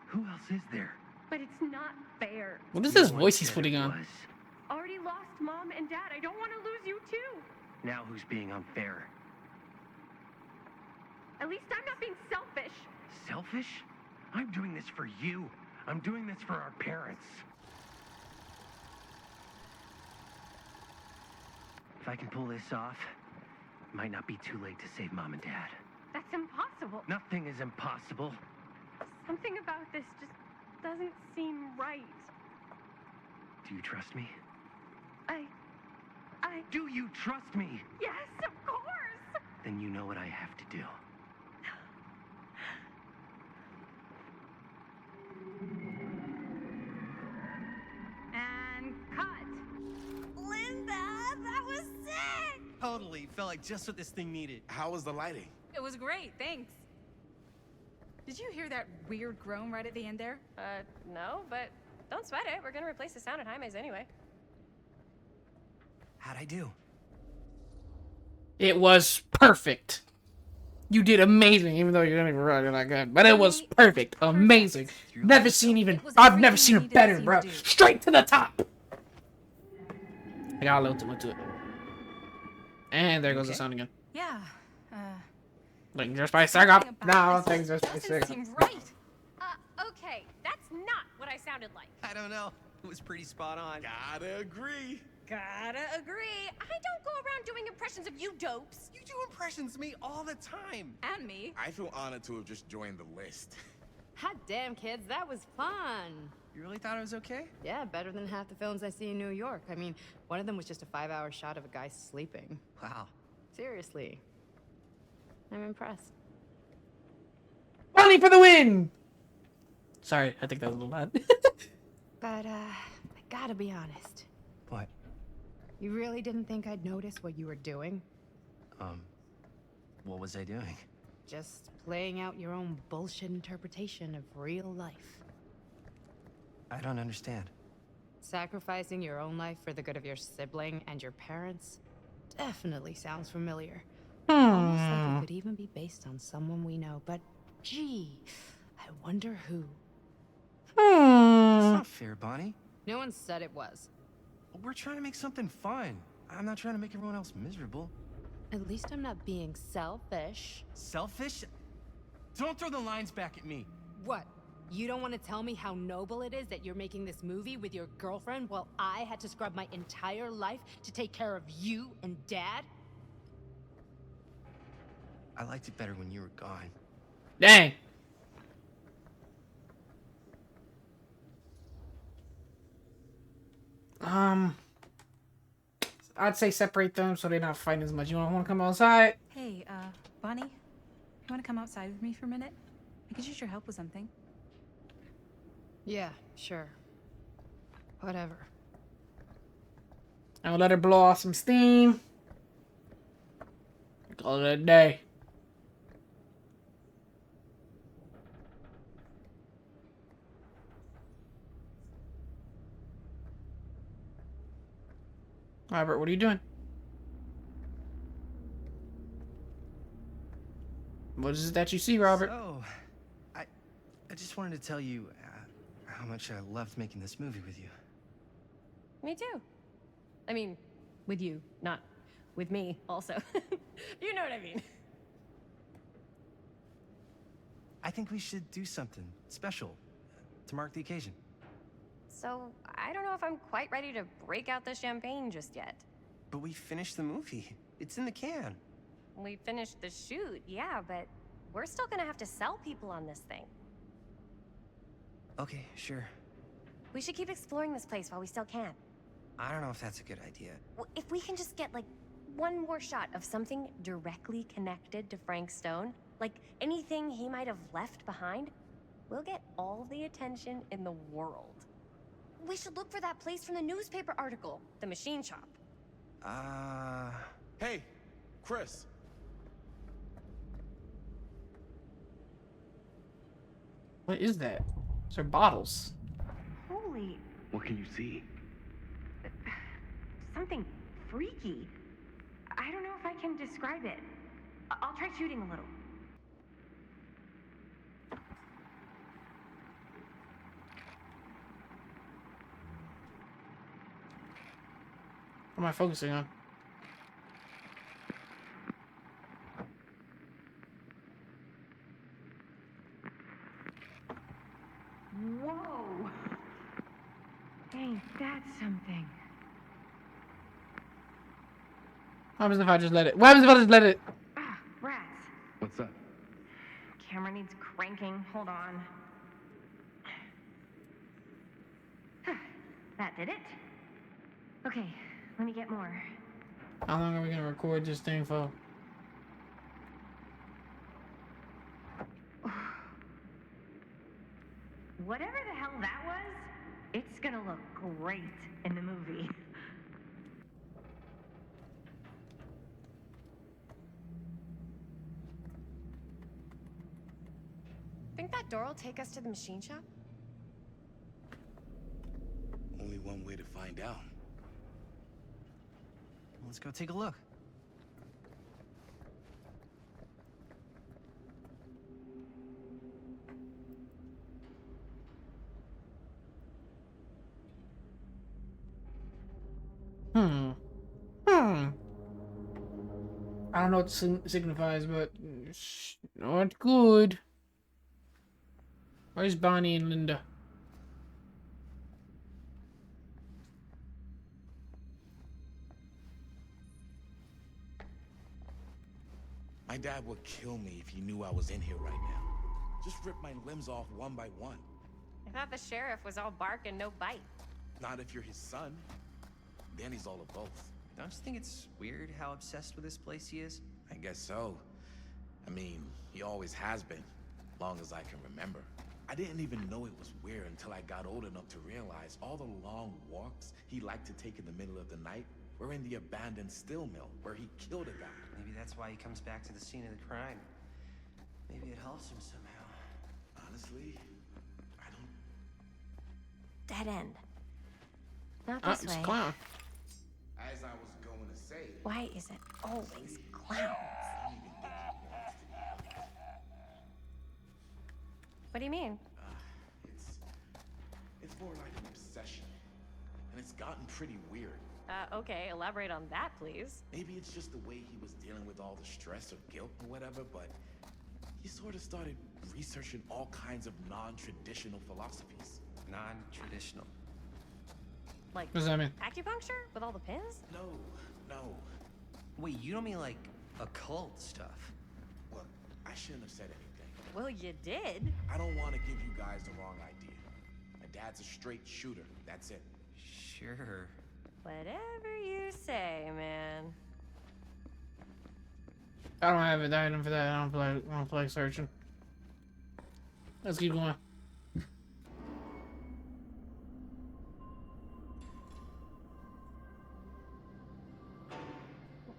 Who else is there? But it's not fair. What is You this once voice he's said putting it on? was. Already lost Mom and Dad. I don't want to lose you too. Now who's being unfair? At least I'm not being selfish. Selfish? I'm doing this for you. I'm doing this for our parents. If I can pull this off, it might not be too late to save Mom and Dad. That's impossible. Nothing is impossible. Something about this just doesn't seem right. Do you trust me? Do you trust me? Yes, of course. Then you know what I have to do. And cut. Linda, that was sick. Totally. Felt like just what this thing needed. How was the lighting? It was great, thanks. Did you hear that weird groan right at the end there? No, but don't sweat it. We're gonna replace the sound at Jaime's anyway. How'd I do? It was perfect. You did amazing, even though you're not even really that good. But it was perfect, amazing. Never seen even. I've never seen it better, bro. Straight to the top. I got a little to it. And there goes the sound again. Yeah. Like just by second. No, I don't think just by Doesn't second. seem right. Okay, that's not what I sounded like. I don't know. It was pretty spot on. Gotta agree. Gotta agree. I don't go around doing impressions of you dopes. You do impressions of me all the time. And me. I feel honored to have just joined the list. Hot damn, kids, that was fun. You really thought it was okay? Yeah, better than half the films I see in New York. I mean, one of them was just a 5-hour shot of a guy sleeping. Wow. Seriously. I'm impressed. Money for the win! Sorry, I think that was a little loud. But, I gotta be honest. What? You really didn't think I'd notice what you were doing? What was I doing? Just playing out your own bullshit interpretation of real life. I don't understand. Sacrificing your own life for the good of your sibling and your parents definitely sounds familiar. Almost like it could even be based on someone we know, but gee, I wonder who. That's not fair, Bonnie. No one said it was. We're trying to make something fun. I'm not trying to make everyone else miserable. At least I'm not being selfish. Selfish? Don't throw the lines back at me. What? You don't want to tell me how noble it is that you're making this movie with your girlfriend while I had to scrub my entire life to take care of you and Dad? I liked it better when you were gone. Dang. I'd say separate them so they're not fighting as much. You want to come outside? Hey, Bonnie, you want to come outside with me for a minute? I could use your help with something. Yeah, sure. Whatever. I'll let her blow off some steam. Call it a day. Robert, what are you doing? What is it that you see, Robert? So, I just wanted to tell you how much I loved making this movie with you. Me too. I mean, with you, not with me, also. You know what I mean. I think we should do something special to mark the occasion. So, I don't know if I'm quite ready to break out the champagne just yet. But we finished the movie. It's in the can. We finished the shoot, yeah, but we're still gonna have to sell people on this thing. Okay, sure. We should keep exploring this place while we still can. I don't know if that's a good idea. If we can just get, like, one more shot of something directly connected to Frank Stone, like anything he might have left behind, we'll get all the attention in the world. We should look for that place from the newspaper article, the machine shop. Hey, Chris. What is that? Those are bottles. really. What can you see? Something freaky. I don't know if I can describe it. I'll try shooting a little. What am I focusing on? Whoa! Ain't that something? What happens if I just let it? What happens if I just let it? Ah, rats. What's up? Camera needs cranking. Hold on. That did it? Okay, let me get more. How long are we gonna record this thing for? Whatever the hell that was, it's gonna look great in the movie. Think that door will take us to the machine shop? Only one way to find out. Let's go take a look. I don't know what it signifies, but it's not good. Where's Bonnie and Linda? My dad would kill me if he knew I was in here right now. Just rip my limbs off one by one. I thought the sheriff was all bark and no bite. Not if you're his son. Then he's all of both. Don't you think it's weird how obsessed with this place he is? I guess so. I mean, he always has been, long as I can remember. I didn't even know it was weird until I got old enough to realize all the long walks he liked to take in the middle of the night were in the abandoned steel mill where he killed a guy. Maybe that's why he comes back to the scene of the crime. Maybe it helps him somehow. Honestly, I don't... Dead end. Not this It's way. clown. As I was going to say... Why is it always clowns? What do you mean? It's more like an obsession. And it's gotten pretty weird. Okay, elaborate on that, please. Maybe it's just the way he was dealing with all the stress or guilt or whatever, but he sort of started researching all kinds of non-traditional philosophies. Non-traditional. Like, What does that mean? acupuncture? With all the pins? No. Wait, you don't mean like occult stuff? Well, I shouldn't have said anything. Well, you did. I don't want to give you guys the wrong idea. My dad's a straight shooter. That's it. Sure. Whatever you say, man. I don't have an item for that. I don't feel like searching. Let's keep going.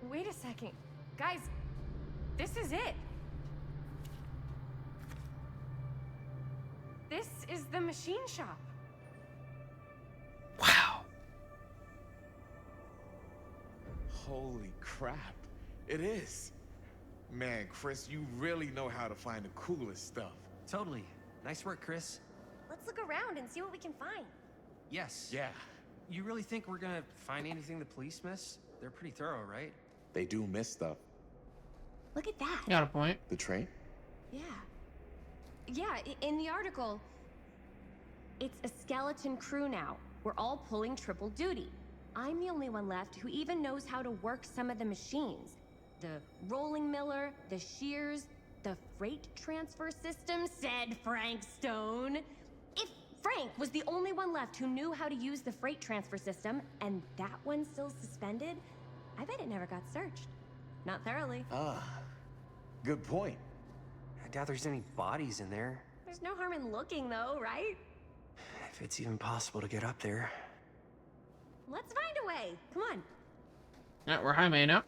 Wait a second. Guys, this is it. This is the machine shop. Wow. Holy crap. It is. Man, Chris, you really know how to find the coolest stuff. Totally. Nice work, Chris. Let's look around and see what we can find. Yes. Yeah. You really think we're gonna find anything the police miss? They're pretty thorough, right? They do miss stuff. Look at that. You got a point. The train? Yeah. Yeah, in the article, it's a skeleton crew now. We're all pulling triple duty. I'm the only one left who even knows how to work some of the machines. The rolling miller, the shears, the freight transfer system, said Frank Stone. If Frank was the only one left who knew how to use the freight transfer system, and that one's still suspended, I bet it never got searched. Not thoroughly. Ah, good point. I doubt there's any bodies in there. There's no harm in looking, though, right? If it's even possible to get up there. Let's find a way. Come on. Yeah, we're high man up.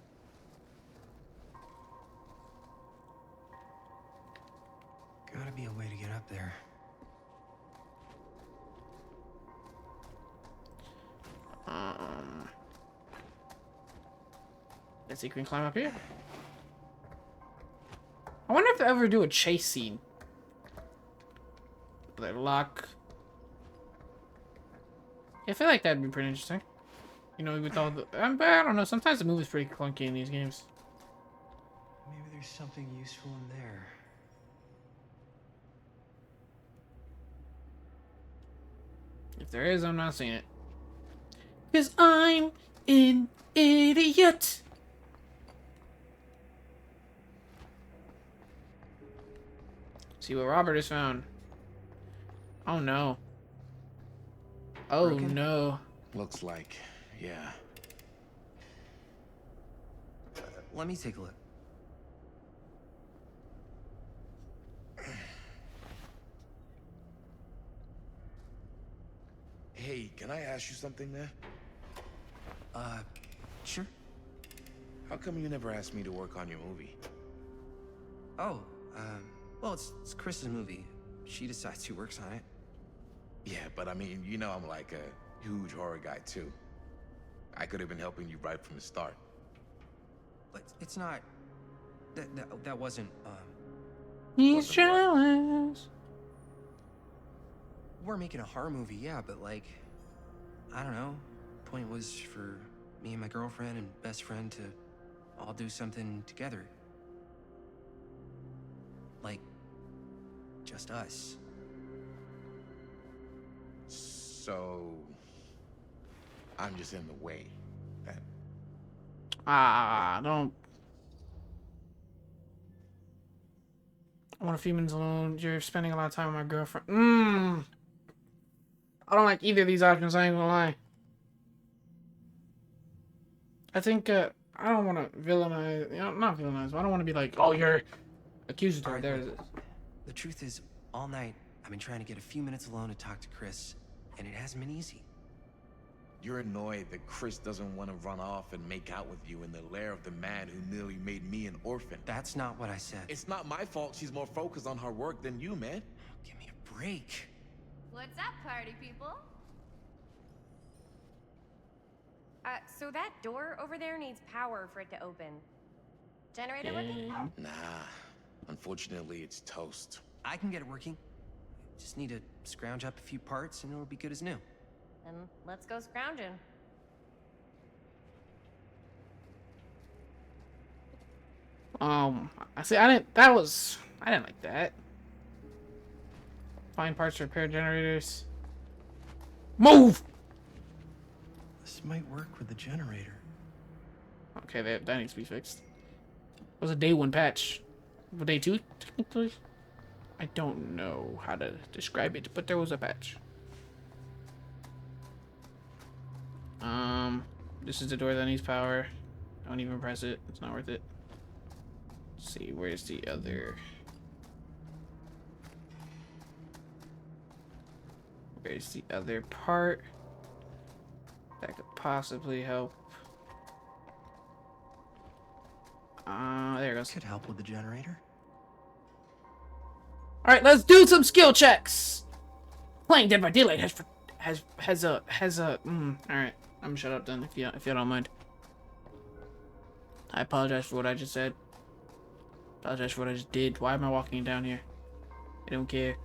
Gotta be a way to get up there. Let's see if we can climb up here. I wonder if they ever do a chase scene. They lock. Yeah, I feel like that'd be pretty interesting. You know, with all the... but I don't know, sometimes the movie's pretty clunky in these games. Maybe there's something useful in there. If there is, I'm not seeing it. Because I'm an idiot. See what Robert has found. Oh no. Oh Broken? no. Looks like, yeah. Let me take a look. Hey, can I ask you something, man? Sure. How come you never asked me to work on your movie? Oh, well, it's Chris's movie. She decides who works on it. Yeah, but I mean, you know I'm like a huge horror guy, too. I could have been helping you right from the start. But it's not... That wasn't, He's jealous. We're making a horror movie, yeah, but like... I don't know. Point was for me and my girlfriend and best friend to all do something together. Like... just us. So... I'm just in the way. Then. Don't. I want a few minutes alone. You're spending a lot of time with my girlfriend. I don't like either of these options, I ain't gonna lie. I think, I don't want to villainize, you know, not villainize, but I don't want to be like, oh, you're accusatory. Right, There look, it is. The truth is, all night, I've been trying to get a few minutes alone to talk to Chris, and it hasn't been easy. You're annoyed that Chris doesn't want to run off and make out with you in the lair of the man who nearly made me an orphan. That's not what I said. It's not my fault she's more focused on her work than you, man. Give me a break. What's up, party people? So that door over there needs power for it to open. Generator working? Nah. Unfortunately, it's toast. I can get it working. Just need to scrounge up a few parts and it'll be good as new. Then let's go scrounging. I see, I didn't like that. Find parts to repair generators. Move! This might work with the generator. Okay, that needs to be fixed. It was a day 1 patch. Well, day 2, technically? I don't know how to describe it, but there was a patch. This is the door that needs power. Don't even press it. It's not worth it. Let's see, where's the other... Where's the other part that could possibly help? There it goes. Could help with the generator. All right, let's do some skill checks. Playing Dead by Daylight has a all right, I'm gonna shut up then if you don't mind. I apologize for what I just said. Apologize for what I just did. Why am I walking down here? I don't care.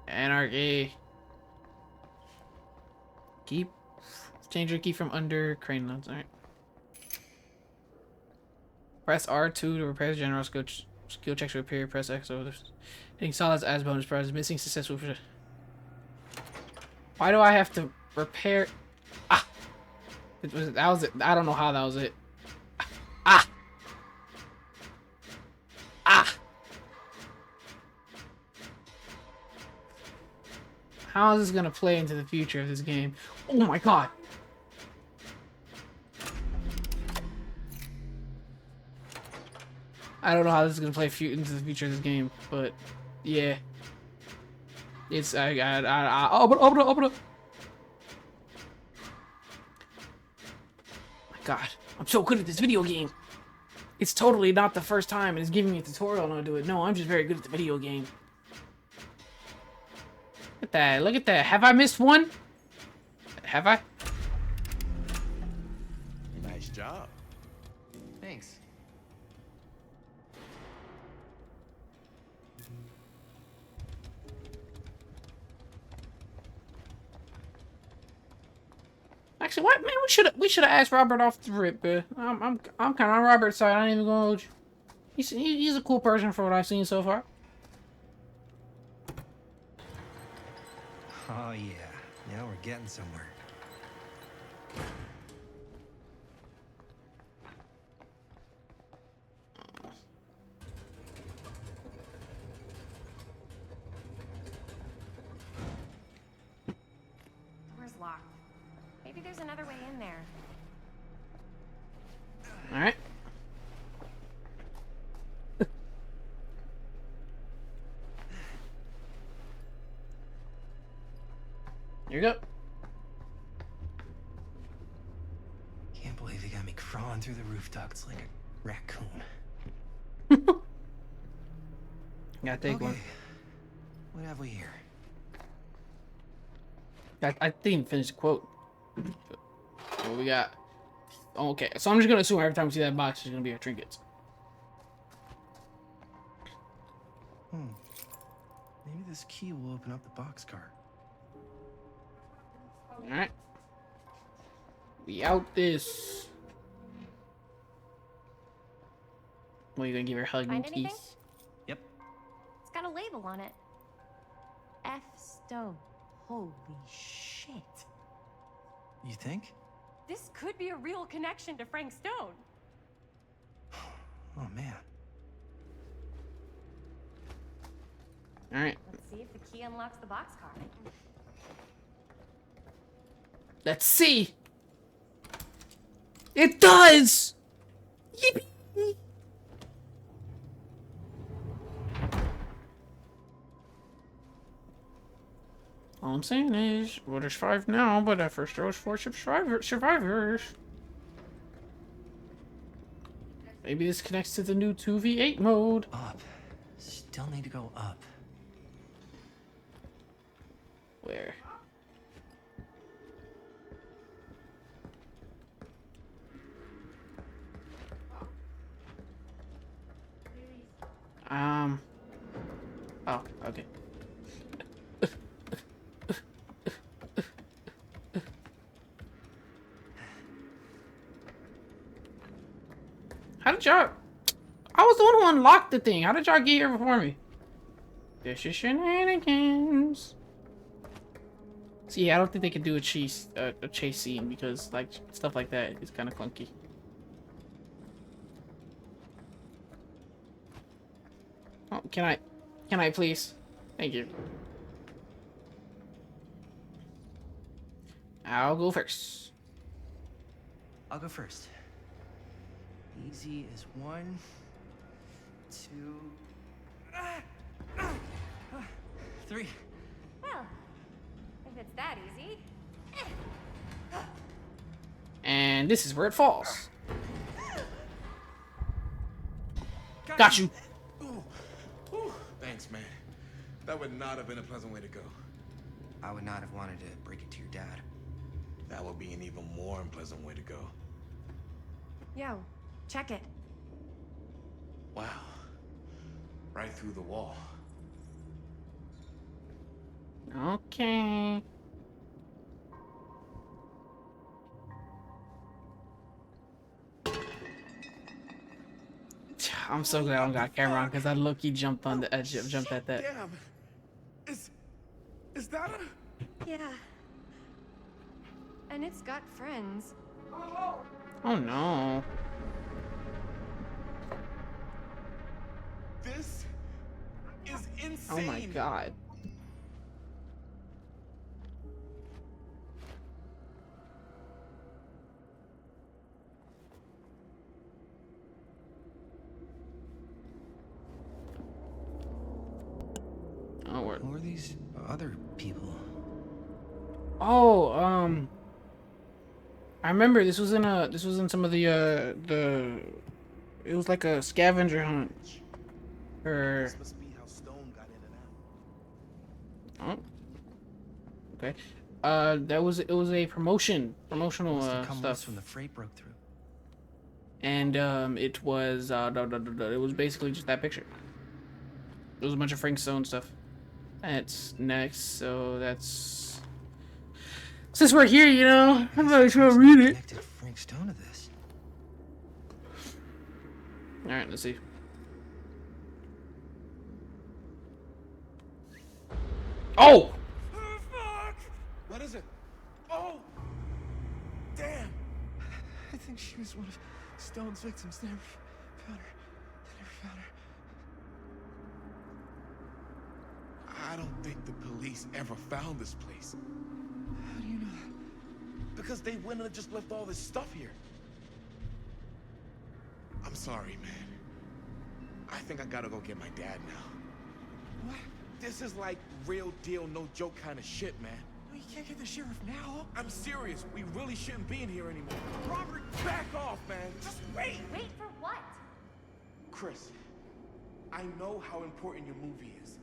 Anarchy. Keep. Change your key from under crane lens. Alright. Press R2 to repair the general skill checks to repair. Press X over this. Hitting solids as bonus prizes. Missing successful. Why do I have to repair? That was it. I don't know how that was it. How is this gonna play into the future of this game? Oh my god! I don't know how this is gonna play into the future of this game, but yeah, it's open up. My god, I'm so good at this video game. It's totally not the first time, and it's giving me a tutorial on how to do it. No, I'm just very good at the video game. Look at that! Look at that! Have I missed one? Have I? Nice job. Thanks. Actually, what? Man, we should have asked Robert off the rip. I'm kind of on Robert's side. I ain't even gonna hold you. He's a cool person for what I've seen so far. Oh yeah, now we're getting somewhere. Door's locked. Maybe there's another way in there. All right. Here you go. Can't believe they got me crawling through the roof ducts like a raccoon. Gotta take one. What have we here? I didn't finish the quote. What we got? Oh, okay, so I'm just gonna assume every time we see that box, there's gonna be our trinkets. Maybe this key will open up the boxcar. All right. We out this. What, are you gonna give her a hug Find and anything? kiss? Yep. It's got a label on it. F. Stone. Holy shit. You think? This could be a real connection to Frank Stone. Oh man. All right. Let's see if the key unlocks the boxcar. Let's see. It does. Yippee. All I'm saying is, well, there's 5 now, but at first there was 4 survivors. Maybe this connects to the new 2v8 mode. Up. Still need to go up. Where? Oh, okay. How did y'all... I was the one who unlocked the thing. How did y'all get here before me? This is shenanigans. See, I don't think they could do a chase scene because, like, stuff like that is kind of clunky. Oh, can I please? Thank you. I'll go first. I'll go first. Easy as 1, 2, 3. Well, if it's that easy. And this is where it falls. Got you. Thanks, man. That would not have been a pleasant way to go. I would not have wanted to break it to your dad. That would be an even more unpleasant way to go. Yo, check it. Wow. Right through the wall. Okay. I'm so glad I don't got camera on because I low-key jumped on the edge, jumped at that. Damn. Is that a... Yeah. And it's got friends. Oh no. This is insane. Oh my god. Oh, word. Who are these other people? Oh, I remember this was in some of the it was like a scavenger hunt. Or This must be how Stone got in and out. oh. Okay. It was a promotional Must have come loose stuff. when the freight broke through. And it was it was basically just that picture. It was a bunch of Frank Stone stuff. That's next, so that's since we're here, you know, I'm not trying to read it. Connected Frank Stone to this. All right, let's see. Oh! What is it? Oh! Damn! I think she was one of Stone's victims. They never found her. They never found her. I don't think the police ever found this place. How do you know that? Because they wouldn't have just left all this stuff here. I'm sorry, man. I think I gotta go get my dad now. What? This is like real deal, no joke kind of shit, man. No, you can't get the sheriff now. I'm serious. We really shouldn't be in here anymore. Robert, back off, man. Just wait. Wait for what? Chris, I know how important your movie is.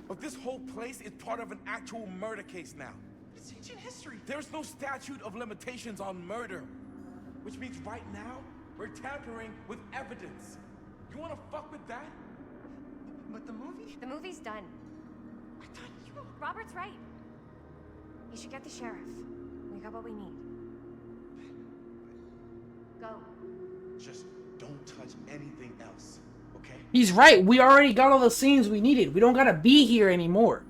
But this whole place is part of an actual murder case now. It's ancient history. There's no statute of limitations on murder. Which means right now, we're tampering with evidence. You wanna fuck with that? But the movie? The movie's done. I thought you... Robert's right. You should get the sheriff. We got what we need. Go. Just don't touch anything else, okay? He's right. We already got all the scenes we needed. We don't gotta be here anymore.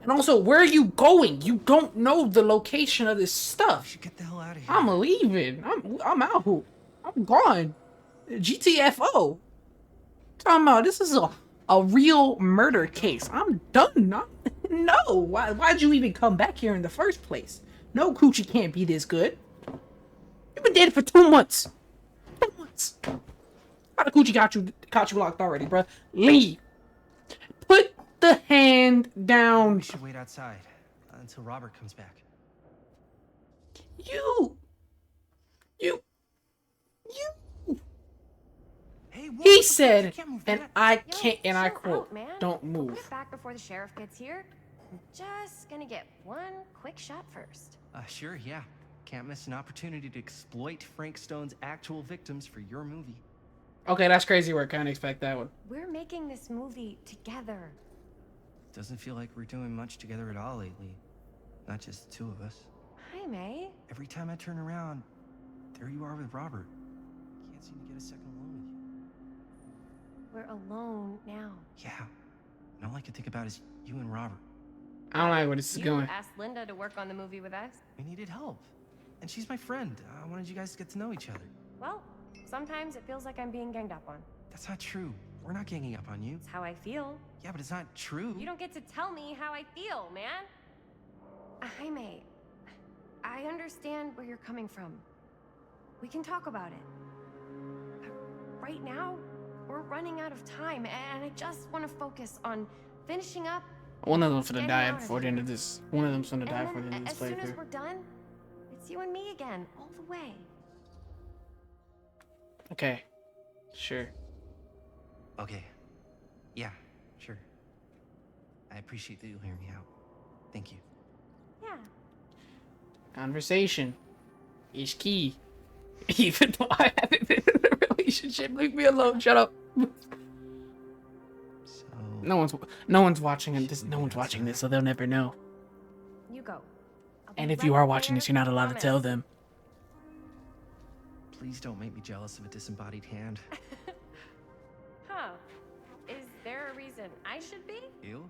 And also, where are you going? You don't know the location of this stuff. You should get the hell out of here. I'm leaving. I'm out. I'm gone. GTFO. Talking about this is a real murder case. I'm done. No. Why'd you even come back here in the first place? No, Coochie can't be this good. You've been dead for 2 months. 2 months. How the Coochie got you locked already, bruh? Leave. Put the hand down. We should wait outside until Robert comes back. You. Hey, whoa, He what the fuck? said, You can't move and that. I Yo, can't, and I chill quote, out, man. don't I'll move. get back before the sheriff gets here. I'm just gonna get one quick shot first. Sure, yeah. Can't miss an opportunity to exploit Frank Stone's actual victims for your movie. Okay, that's crazy work. Can't expect that one. We're making this movie together. Doesn't feel like we're doing much together at all lately. Not just the two of us. Hi, May. Every time I turn around, there you are with Robert. Can't seem to get a second alone with you. We're alone now. Yeah. And all I can think about is you and Robert. I don't like where this is You going. asked Linda to work on the movie with us. We needed help. And she's my friend. I wanted you guys to get to know each other. Well, sometimes it feels like I'm being ganged up on. That's not true. We're not ganging up on you. It's how I feel. Yeah, but it's not true. You don't get to tell me how I feel, man. Hi, May. I understand where you're coming from. We can talk about it. But right now, we're running out of time, and I just want to focus on finishing up. One of them's gonna Getting die out of before the here. end of this. One of them's gonna die And before the then end of as this soon as playthrough. we're done, it's you and me again, all the way. Okay. Sure. Okay. Yeah, sure. I appreciate that you'll hear me out. Thank you. Yeah. Conversation is key. Even though I haven't been in a relationship, leave me alone. Shut up. So No one's watching this. No one's watching this, so they'll never know. You go. I'll be And if right you are watching there, this, you're not allowed to tell promise. them. please don't make me jealous of a disembodied hand. Huh. Is there a reason I should be? You?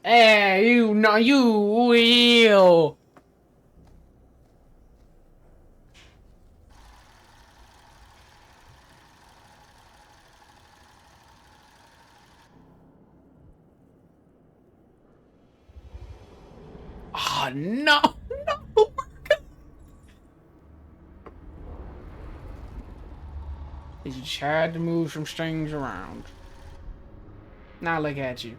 Hey, you know you will. Oh no, no. You just had to move some strings around. Now look at you.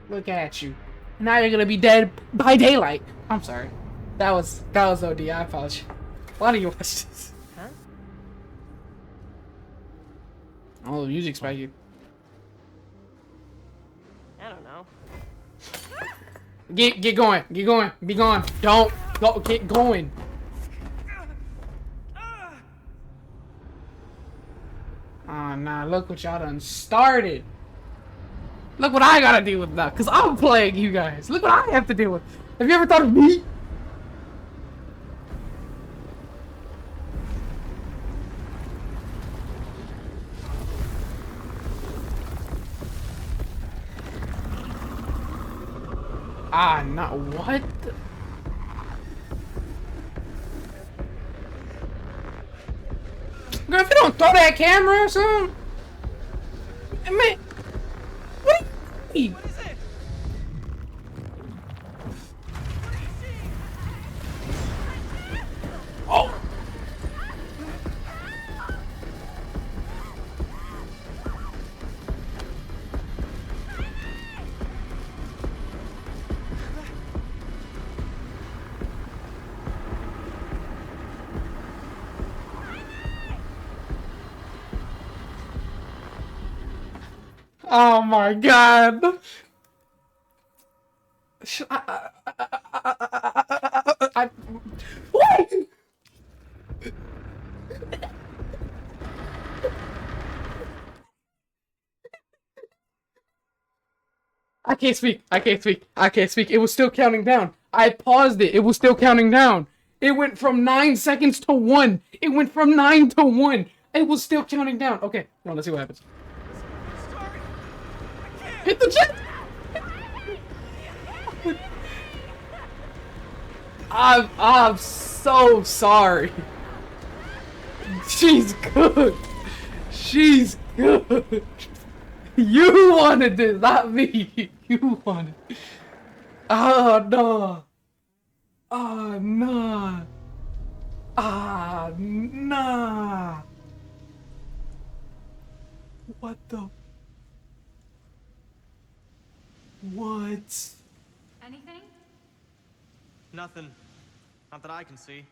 Look at you. Now you're gonna be dead by daylight. I'm sorry. That was OD. I apologize. Why do you watch this? Huh? Oh, the music's by you. I don't know. Get going. Get going. Be gone. Don't go. Get going. Oh, nah. Look what y'all done started. Look what I gotta deal with now. Because I'm playing you guys. Look what I have to deal with. Have you ever thought of me? Ah, not what? Girl, if you don't throw that camera or something, man, what do you mean? What is it? Oh. Oh my god. What? I can't speak. I can't speak. I can't speak. It was still counting down. I paused it. It was still counting down. It went from 9 seconds to 1. It went from 9 to 1. It was still counting down. Okay, well, let's see what happens. Hit the jet! I'm so sorry. She's good. She's good. You wanted this, not me. You wanted it. Oh, no. Oh, no. Ah, nah. What the... What? Anything? Nothing. Not that I can see.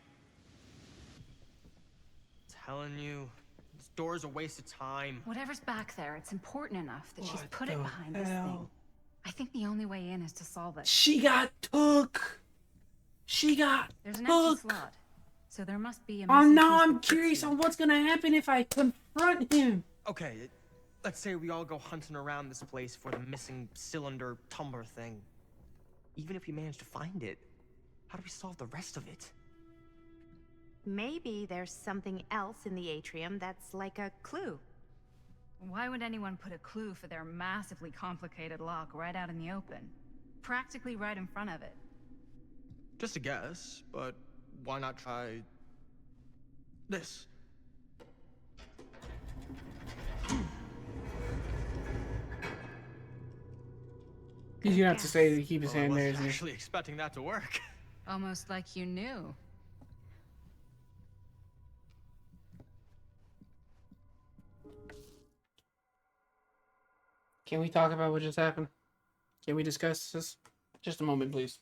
Telling you, this door's a waste of time. Whatever's back there, it's important enough that she's What put it the behind this hell? thing. I think the only way in is to solve it. She got took. She got There's an empty took. slot, so there must be a Oh, missing now piece I'm that fits curious you. on what's gonna happen if I confront him. Okay, let's say we all go hunting around this place for the missing cylinder tumbler thing. Even if we manage to find it, how do we solve the rest of it? Maybe there's something else in the atrium that's like a clue. Why would anyone put a clue for their massively complicated lock right out in the open? Practically right in front of it. Just a guess, but why not try this? He's gonna have to say to keep his Well, I hand there, wasn't isn't he? actually expecting that to work. Almost like you knew. Can we talk about what just happened? Can we discuss this? Just a moment, please.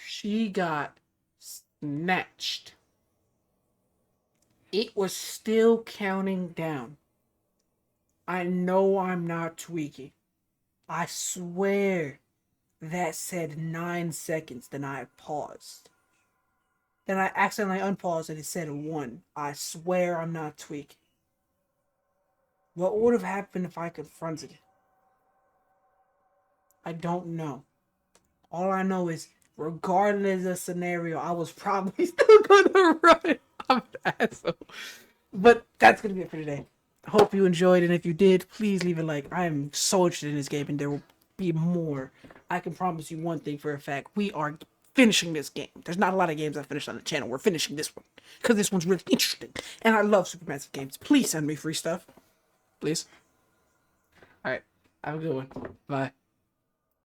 She got snatched. It was still counting down. I know I'm not tweaking. I swear that said 9 seconds, then I paused. Then I accidentally unpaused and it said 1. I swear I'm not tweaking. What would have happened if I confronted it? I don't know. All I know is, regardless of the scenario, I was probably still gonna run. I'm an asshole. But that's gonna be it for today. I hope you enjoyed, and if you did, please leave a like. I am so interested in this game, and there will be more. I can promise you one thing for a fact. We are finishing this game. There's not a lot of games I finished on the channel. We're finishing this one. Because this one's really interesting. And I love Supermassive games. Please send me free stuff. Please. Alright. Have a good one. Bye.